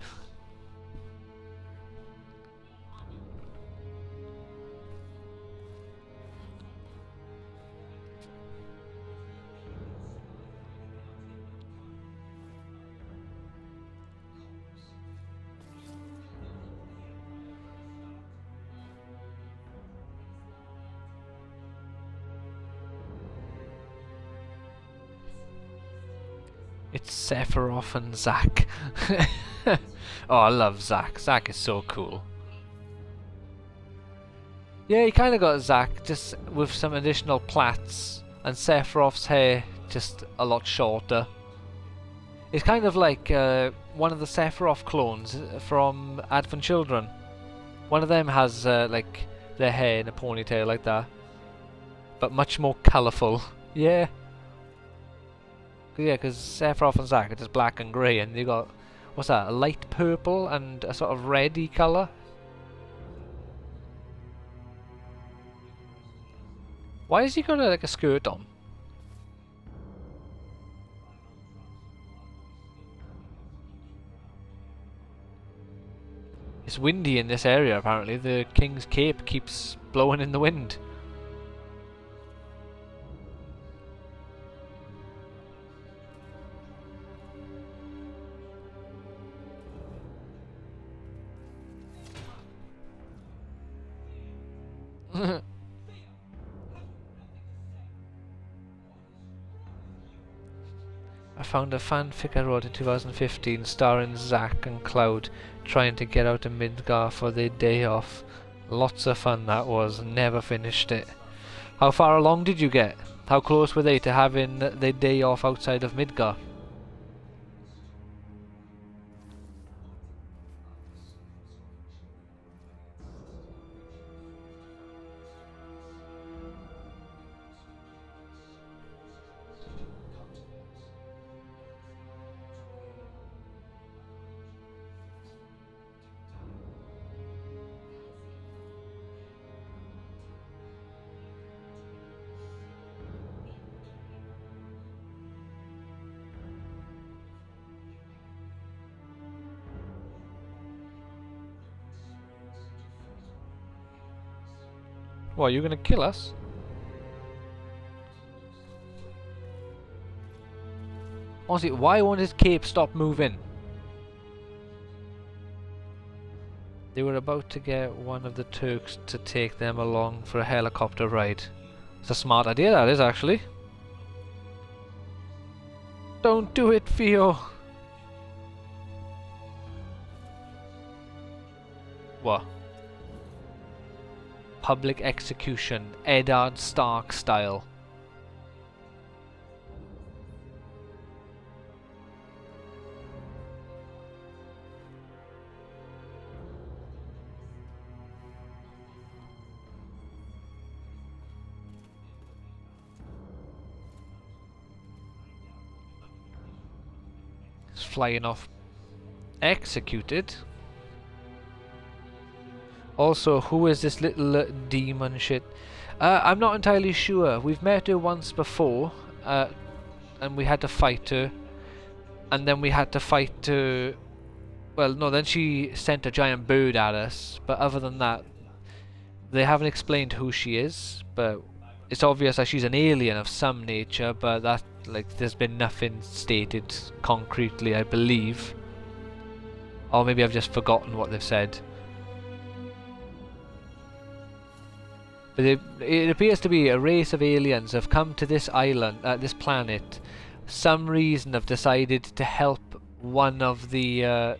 It's Sephiroth and Zack. Oh, I love Zack. Zack is so cool. Yeah, you kind of got Zack just with some additional plaits and Sephiroth's hair just a lot shorter. It's kind of like one of the Sephiroth clones from Advent Children. One of them has like their hair in a ponytail like that, but much more colourful. Yeah. Yeah, because Sephiroth and Zack are just black and grey, and you got, what's that, a light purple and a sort of reddy colour? Why has he got like a skirt on? It's windy in this area apparently. The King's Cape keeps blowing in the wind. I found a fanfic I wrote in 2015 starring Zack and Cloud trying to get out of Midgar for their day off. Lots of fun that was, never finished it. How far along did you get? How close were they to having their day off outside of Midgar? What, are you gonna kill us? Honestly, why won't his cape stop moving? They were about to get one of the Turks to take them along for a helicopter ride. It's a smart idea, that is, actually. Don't do it, Theo! What? Public execution, Eddard Stark style. It's flying off. Executed? Also, who is this little demon shit? I'm not entirely sure. We've met her once before, and we had to fight her. And then we had to fight her... Well, no, then she sent a giant bird at us. But other than that, they haven't explained who she is. But it's obvious that she's an alien of some nature, but that, like, there's been nothing stated concretely, I believe. Or maybe I've just forgotten what they've said. But it appears to be a race of aliens have come to this island, this planet. Some reason have decided to help one of the,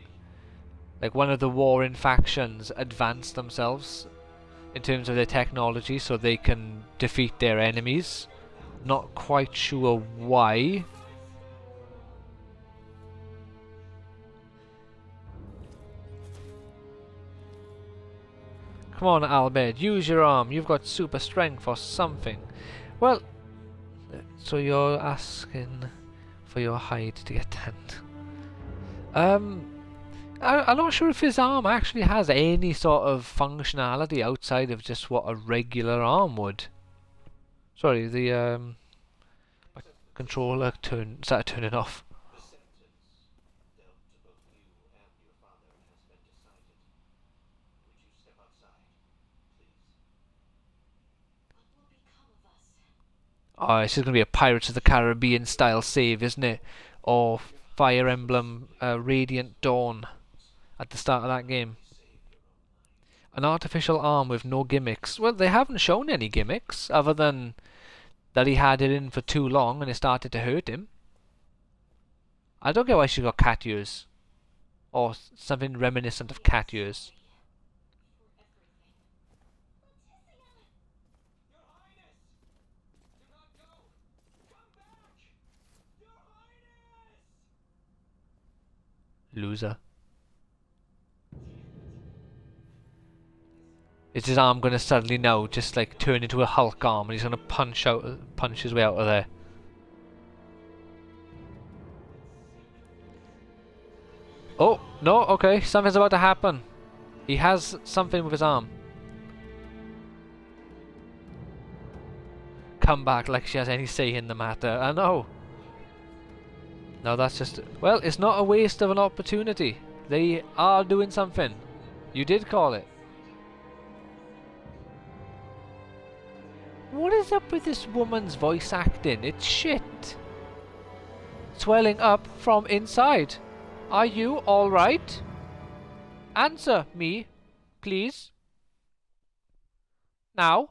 one of the warring factions advance themselves in terms of their technology, so they can defeat their enemies. Not quite sure why. Come on, Albert, use your arm. You've got super strength or something. Well, so you're asking for your hide to get tanned. I'm not sure if his arm actually has any sort of functionality outside of just what a regular arm would. Sorry, the my controller started turning off. The sentence dealt to both you and your father has been decided. Would you step outside, please? What will become of us? Oh, this is going to be a Pirates of the Caribbean style save, isn't it? Or Fire Emblem Radiant Dawn at the start of that game. An artificial arm with no gimmicks. Well, they haven't shown any gimmicks other than that he had it in for too long and it started to hurt him. I don't get why she got cat ears. Or something reminiscent of cat ears. For everything. Laeticia! Your Highness! Do not go! Come back! Your Highness! Loser. Is his arm going to suddenly now just like turn into a Hulk arm and he's going to punch his way out of there? Oh, no, okay, something's about to happen. He has something with his arm. come back like she has any say in the matter. I know. No, that's just... Well, it's not a waste of an opportunity. They are doing something. You did call it. What is up with this woman's voice acting? It's shit. Swelling up from inside. Are you alright? Answer me, please. Now.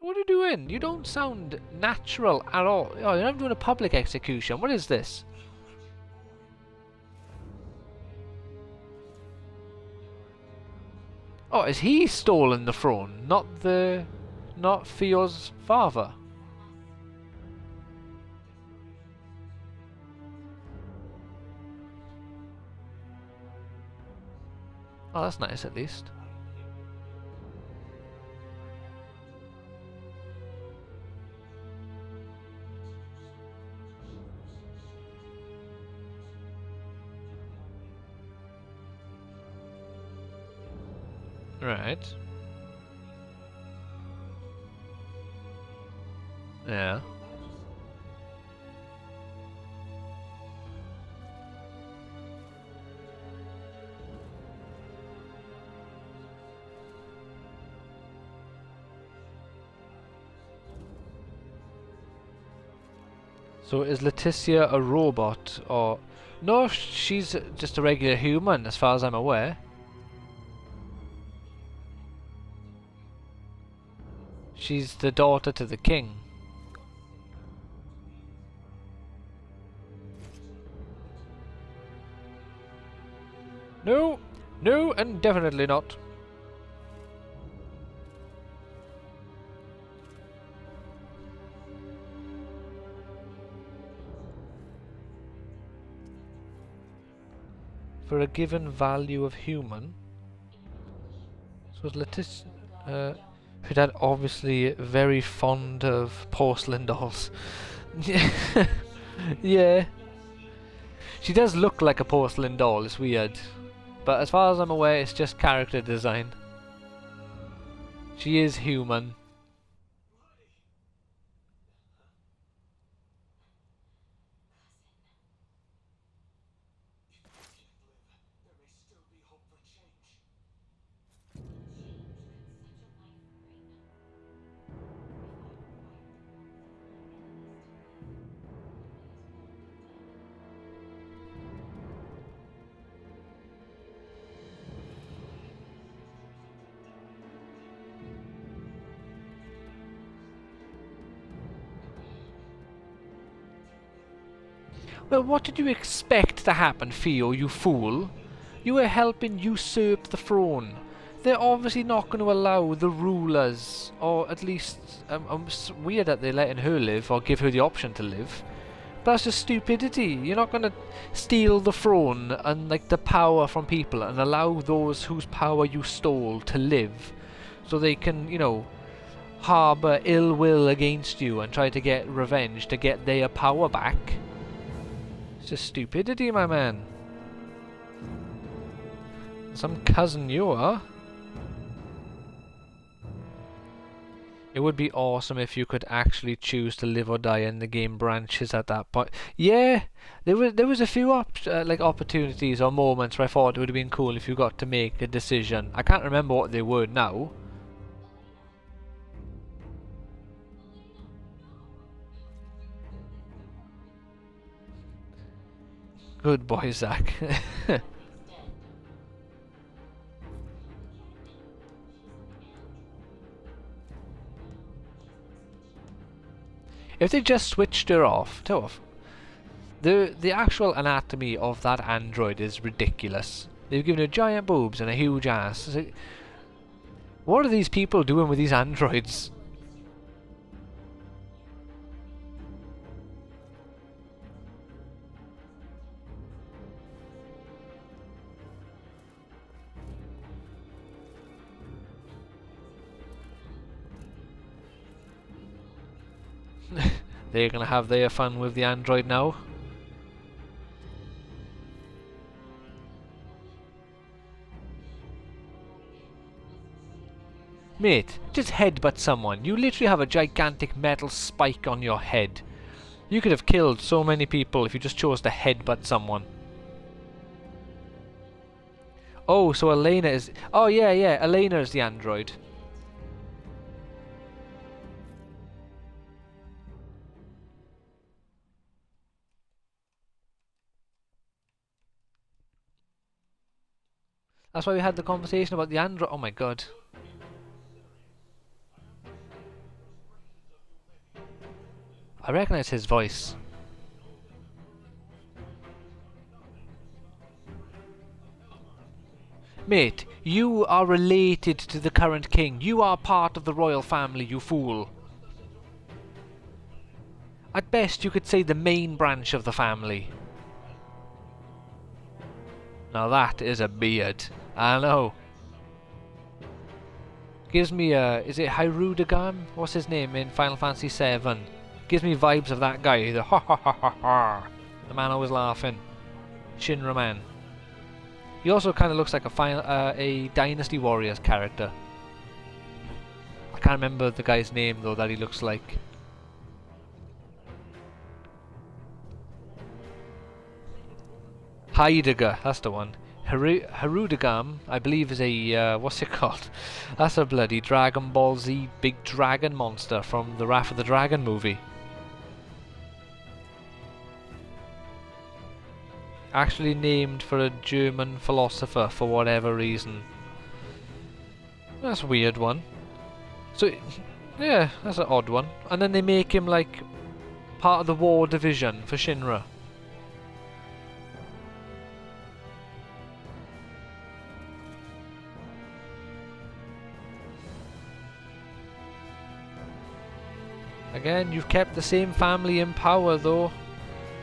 What are you doing? You don't sound natural at all. Oh, you're not doing a public execution. What is this? Oh, is he stolen the throne? Not Theo's father? Oh, that's nice at least. Right. Yeah. So is Laeticia a robot or... No, she's just a regular human as far as I'm aware. She's the daughter to the king. No, no, and definitely not. For a given value of human. So Laeticia... her dad obviously very fond of porcelain dolls. Yeah. She does look like a porcelain doll, it's weird. But as far as I'm aware, it's just character design. She is human. Well, what did you expect to happen, Theo, you fool? You were helping usurp the throne. They're obviously not going to allow the rulers, or at least, it's weird that they're letting her live, or give her the option to live. But that's just stupidity. You're not going to steal the throne and like the power from people and allow those whose power you stole to live, so they can, you know, harbour ill will against you and try to get revenge to get their power back. It's just stupidity, my man. Some cousin you are. It would be awesome if you could actually choose to live or die in the game branches at that point. Yeah, there was a few like opportunities or moments where I thought it would have been cool if you got to make a decision. I can't remember what they were now. Good boy, Zach. If they just switched her off, the actual anatomy of that android is ridiculous. They've given her giant boobs and a huge ass. It's like, what are these people doing with these androids? They're gonna have their fun with the android now. Mate, just headbutt someone. You literally have a gigantic metal spike on your head. You could have killed so many people if you just chose to headbutt someone. Oh, so Elena is... Oh, yeah, Elena is the android. That's why we had the conversation about the android. Oh my god. I recognise his voice. Mate, you are related to the current king. You are part of the royal family, you fool. At best, you could say the main branch of the family. Now that is a beard. I know. Gives me is it Hyrudagam? What's his name in Final Fantasy VII? Gives me vibes of that guy. The ha ha ha ha ha. The man always laughing. Shinra man. He also kind of looks like a Dynasty Warriors character. I can't remember the guy's name though that he looks like. Heidegger, that's the one. Harudagam, I believe, is a what's it called? That's a bloody Dragon Ball Z big dragon monster from the Wrath of the Dragon movie. Actually named for a German philosopher for whatever reason. That's a weird one. So, yeah, that's an odd one. And then they make him like part of the war division for Shinra. Again, you've kept the same family in power though.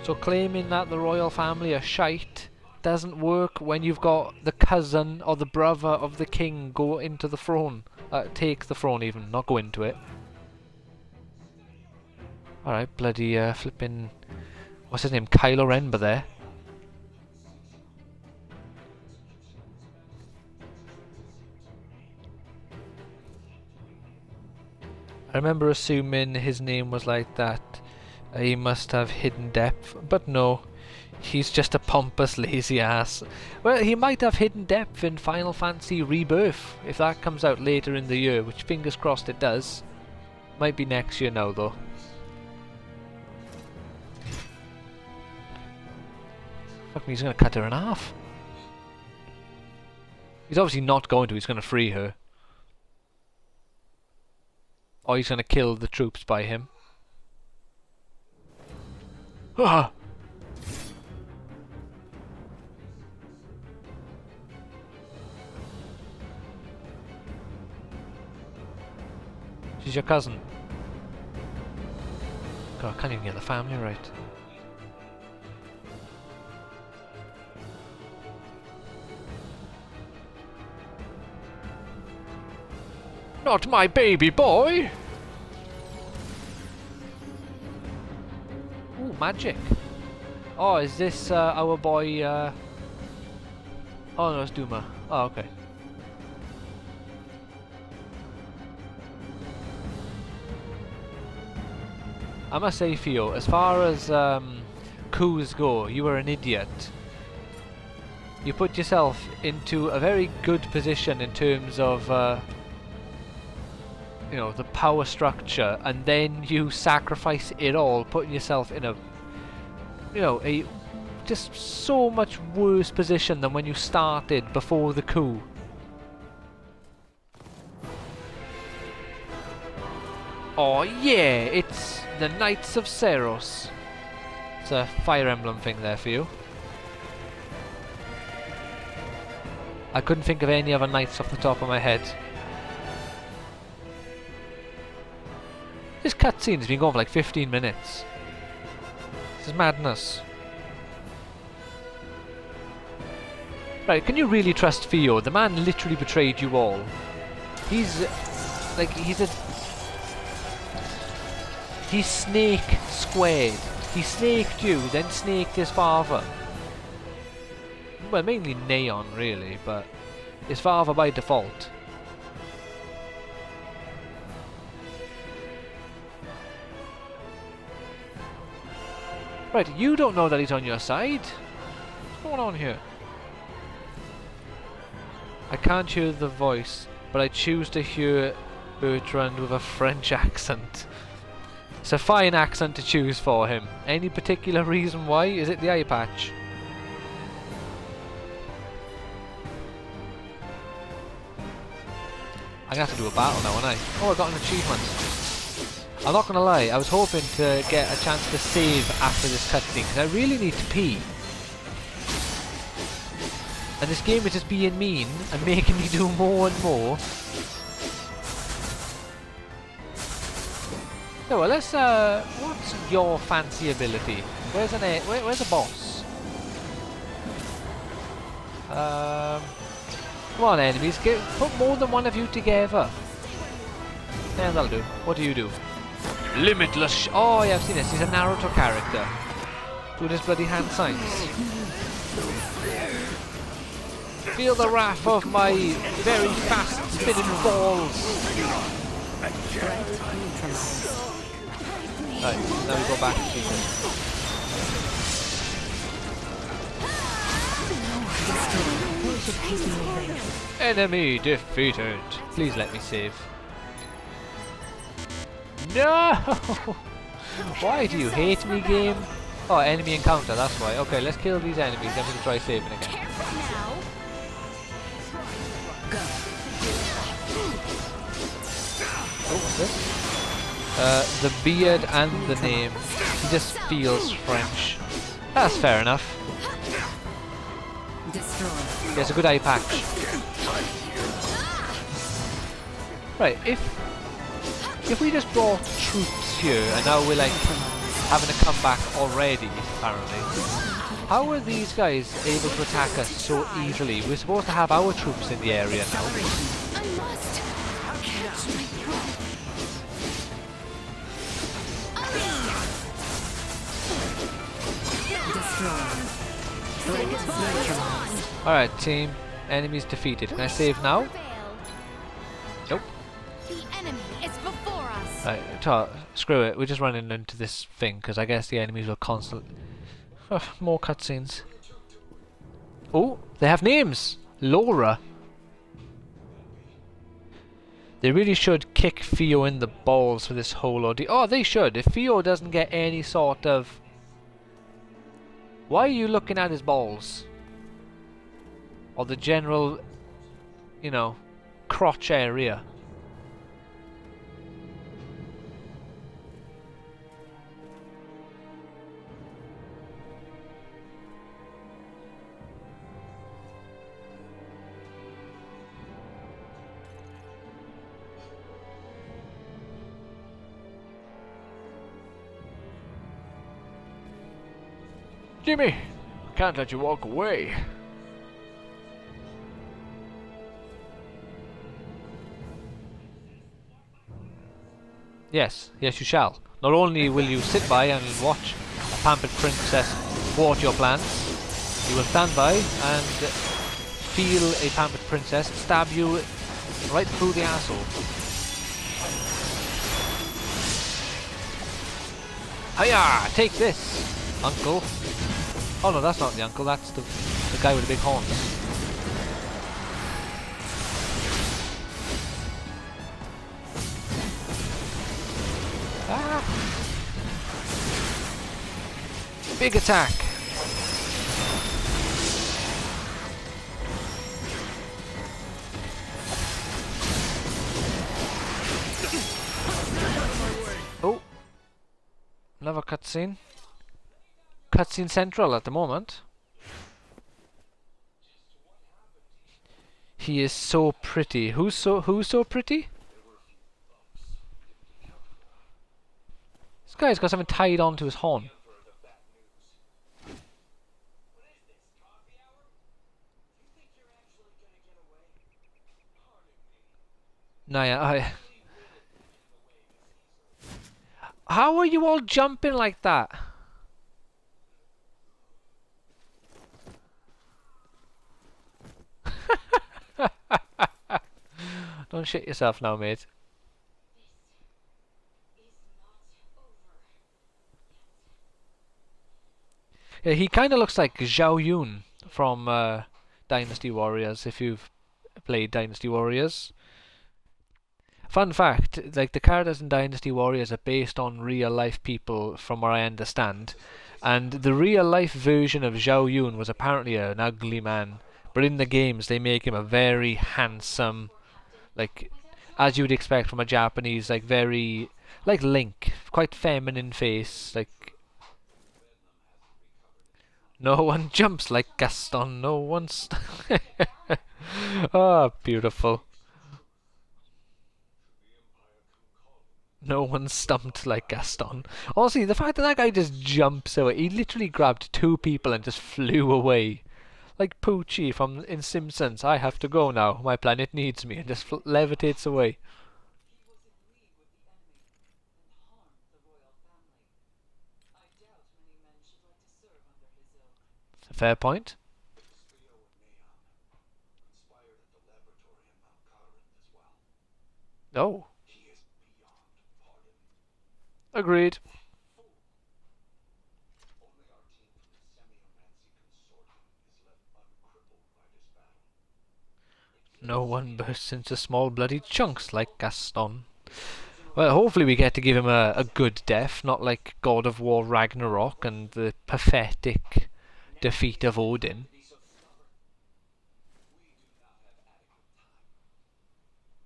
So claiming that the royal family are shite doesn't work when you've got the cousin or the brother of the king go into the throne. Take the throne even, not go into it. Alright, bloody flipping... What's his name? Kylo Ren there. I remember assuming his name was like that. He must have hidden depth, but no. He's just a pompous, lazy ass. Well, he might have hidden depth in Final Fantasy Rebirth, if that comes out later in the year, which fingers crossed it does. Might be next year now, though. Fuck me, he's gonna cut her in half. He's obviously not going to, he's gonna free her. Or he's gonna kill the troops by him. Ah! She's your cousin. God, I can't even get the family right. Not my baby boy! Ooh, magic. Oh, is this our boy, Oh no, it's Duma. Oh, okay. I must say, Theo, as far as coups go, you were an idiot. You put yourself into a very good position in terms of, you know, the power structure, and then you sacrifice it all, putting yourself in a, you know, a just so much worse position than when you started before the coup. Oh yeah, it's the Knights of Ceros. It's a Fire Emblem thing there for you. I couldn't think of any other knights off the top of my head. This cutscene has been going for like 15 minutes. This is madness. Right, can you really trust Theo? The man literally betrayed you all. He's like, he's snake squared. He snaked you, then snaked his father. Well, mainly Neon, really, but his father by default. Right, you don't know that he's on your side. What's going on here? I can't hear the voice, but I choose to hear Bertrand with a French accent. It's a fine accent to choose for him. Any particular reason why? Is it the eye patch? I'm gonna have to do a battle now, aren't I? Oh, I got an achievement. I'm not gonna lie, I was hoping to get a chance to save after this cutscene, because I really need to pee. And this game is just being mean and making me do more and more. So well, let's what's your fancy ability? Where's where's a boss? Come on, enemies, put more than one of you together. Yeah, that'll do. What do you do? Limitless. Oh yeah, I've seen this. He's a Naruto character. Doing his bloody hand signs. Feel the wrath of my very fast spinning balls. Right, now we go back to Jesus. Enemy defeated. Please let me save. No! Why do you hate me, game? Oh, enemy encounter, that's why. Okay, let's kill these enemies, then we can try saving again. Careful now. Oh, what's this? The beard and the name. He just feels French. That's fair enough. Destroy. There's a good eye patch. Right, if we just brought troops here and now we're like having a comeback already, apparently. How are these guys able to attack us so easily? We're supposed to have our troops in the area now. I must catch my breath. Destroy. Neutralized. Alright, team. Enemies defeated. Can I save now? Nope. The enemy is before us. Right, screw it. We're just running into this thing because I guess the enemies will constantly. More cutscenes. Oh, they have names. Laura. They really should kick Theo in the balls for this whole ordeal. Oh, they should. If Theo doesn't get any sort of. Why are you looking at his balls? Or the general, you know, crotch area. Jimmy, I can't let you walk away. Yes, yes you shall. Not only will you sit by and watch a pampered princess thwart your plans, you will stand by and feel a pampered princess stab you right through the asshole. Hiya! Take this, uncle. Oh no, that's not the uncle, that's the guy with the big horns. Ah. Big attack. Oh, another cutscene. Cutscene central at the moment. He is so pretty. Who's so pretty? This guy's got something tied onto his horn. Nah, yeah, How are you all jumping like that? Don't shit yourself now, mate. Yeah, he kind of looks like Zhao Yun from Dynasty Warriors, if you've played Dynasty Warriors. Fun fact, like the characters in Dynasty Warriors are based on real life people from what I understand. And the real life version of Zhao Yun was apparently an ugly man. But in the games they make him a very handsome, like as you would expect from a Japanese, like very like Link, quite feminine face, like no one jumps like Gaston, no one oh, beautiful. No one stumped like Gaston. Honestly, the fact that that guy just jumps away, he literally grabbed two people and just flew away. Like Poochie from in Simpsons, I have to go now, my planet needs me, and just levitates away. He was in league with the enemy and harmed the royal family. I doubt many men should like to serve under his ilk. Fair point. It was Theo and Mayon, conspired at the laboratory in Mount Carlin as well. Oh, He is beyond pardon. agreed. Only our team from the Semiomancy Consortium is left uncrippled by this battle. No one bursts into small bloody chunks like Gaston. Well, hopefully we get to give him a good death, not like God of War Ragnarok and the pathetic defeat of Odin. Be so stubborn. We do not have adequate time.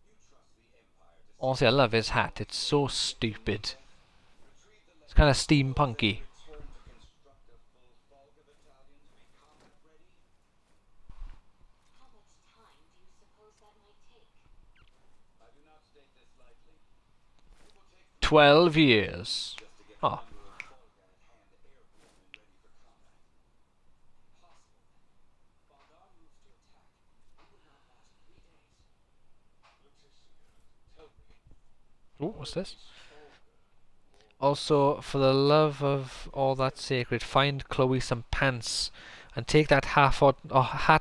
You trust the Empire to Honestly, I love his hat. It's so stupid. It's kind of steampunky. return to construct a full Volga battalion to be combat ready? How much time do you suppose that might take? I do not state this lightly. It will take 12 years. just to get Oh, the number of Volga at hand airborne and ready for combat. Impossible. While Dar moves to attack, we will not last 3 days. Laeticia, tell me, ooh, what's this? Also, for the love of all that's sacred, find Chloe some pants and take that hat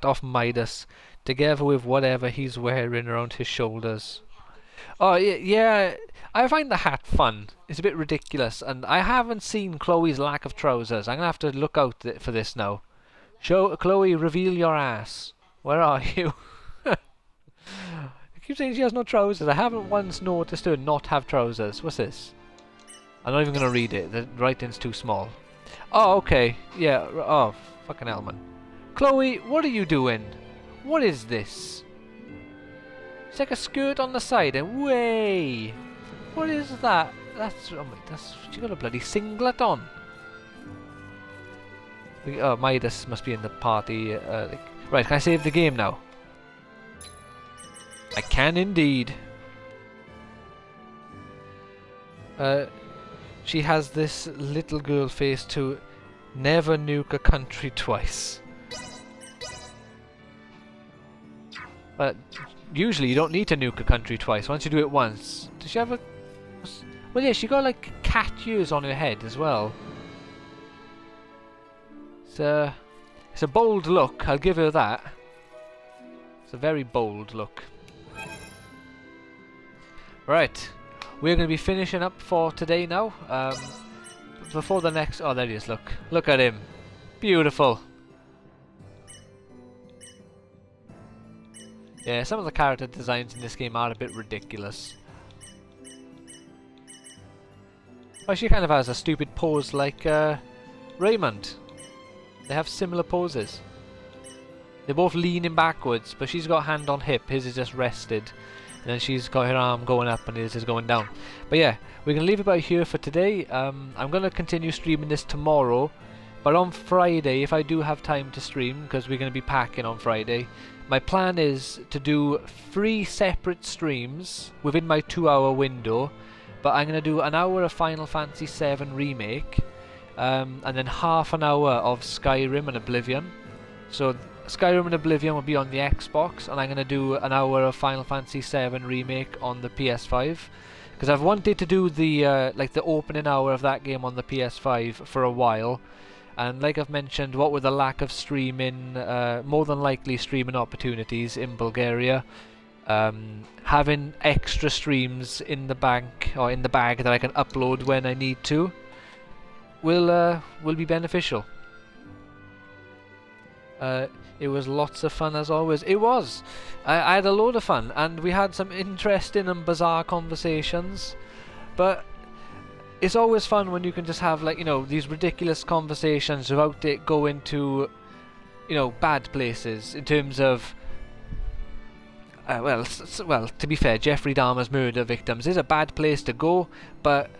off Midas, together with whatever he's wearing around his shoulders. Oh, yeah, I find the hat fun. It's a bit ridiculous, and I haven't seen Chloe's lack of trousers. I'm gonna have to look out for this now. Show Chloe, reveal your ass. Where are you? I keep saying she has no trousers. I haven't once noticed her not have trousers. What's this? I'm not even gonna read it. The writing's too small. Oh, okay. Yeah. Oh, fucking hell, man. Chloe, what are you doing? What is this? It's like a skirt on the side and way. What is that? That's she got a bloody singlet on. Oh, Midas must be in the party. Right, can I save the game now? I can indeed. She has this little girl face to never nuke a country twice. But usually you don't need to nuke a country twice. Once you do it once. Does she have a... Well, yeah, she got like cat ears on her head as well. It's a bold look, I'll give her that. It's a very bold look. Right. We're going to be finishing up for today now. Before the next... Oh, there he is, look. Look at him. Beautiful. Yeah, some of the character designs in this game are a bit ridiculous. Oh, she kind of has a stupid pose like Raymond. They have similar poses. They're both leaning backwards, but she's got hand on hip. His is just rested. And then she's got her arm going up and his is going down. But yeah, we're going to leave it about here for today. I'm going to continue streaming this tomorrow. But on Friday, if I do have time to stream, because we're going to be packing on Friday, my plan is to do 3 separate streams within my 2-hour window. But I'm going to do an hour of Final Fantasy VII Remake. And then half an hour of Skyrim and Oblivion. So Skyrim and Oblivion will be on the Xbox, and I'm going to do an hour of Final Fantasy VII Remake on the PS5. Because I've wanted to do the like the opening hour of that game on the PS5 for a while. And like I've mentioned, what with the lack of streaming, more than likely streaming opportunities in Bulgaria, having extra streams in the bank or in the bag that I can upload when I need to will be beneficial. It was lots of fun as always. It was. I had a load of fun, and we had some interesting and bizarre conversations. But it's always fun when you can just have, like, you know, these ridiculous conversations without it going to, you know, bad places in terms of. Well, to be fair, Jeffrey Dahmer's murder victims is a bad place to go, but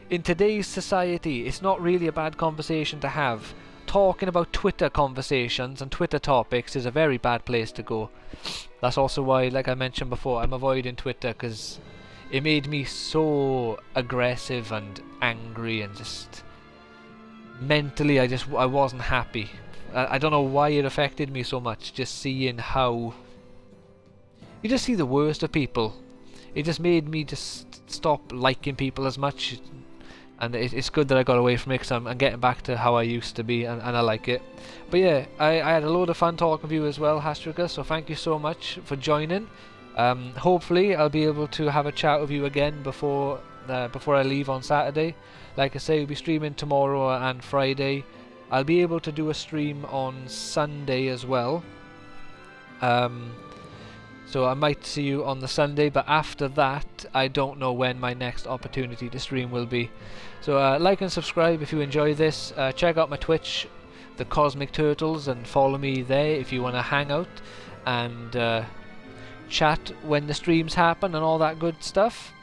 in today's society, it's not really a bad conversation to have. Talking about Twitter conversations and Twitter topics is a very bad place to go. That's also why, like I mentioned before, I'm avoiding Twitter, because it made me so aggressive and angry, and just mentally I wasn't happy. I don't know why it affected me so much, just seeing how you just see the worst of people. It just made me just stop liking people as much, and it's good that I got away from it, because I'm getting back to how I used to be, and I like it. But yeah, I had a load of fun talking with you as well, Hastrika, so thank you so much for joining. Hopefully I'll be able to have a chat with you again before I leave on Saturday. Like I say, we'll be streaming tomorrow and Friday. I'll be able to do a stream on Sunday as well. So I might see you on the Sunday, but after that, I don't know when my next opportunity to stream will be. So like and subscribe if you enjoy this. Check out my Twitch, The Cosmic Turtles, and follow me there if you want to hang out and chat when the streams happen and all that good stuff.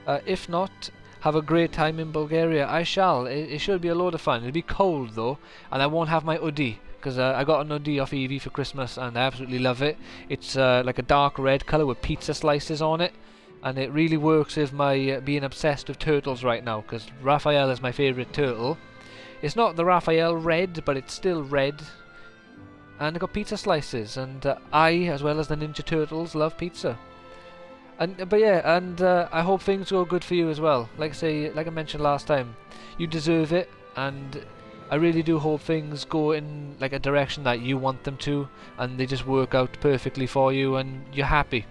If not, have a great time in Bulgaria. I shall. It should be a load of fun. It'll be cold though, and I won't have my hoodie, because I got an hoodie off Evie for Christmas and I absolutely love it. It's like a dark red colour with pizza slices on it, and it really works with my being obsessed with turtles right now, because Raphael is my favourite turtle. It's not the Raphael red, but it's still red, and I got pizza slices, and I, as well as the Ninja Turtles, love pizza. But yeah, and I hope things go good for you as well. Like I mentioned last time, you deserve it, and I really do hope things go in like a direction that you want them to, and they just work out perfectly for you and you're happy.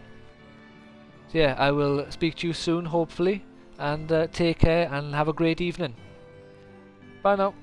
So yeah, I will speak to you soon, hopefully, and take care and have a great evening. Bye now.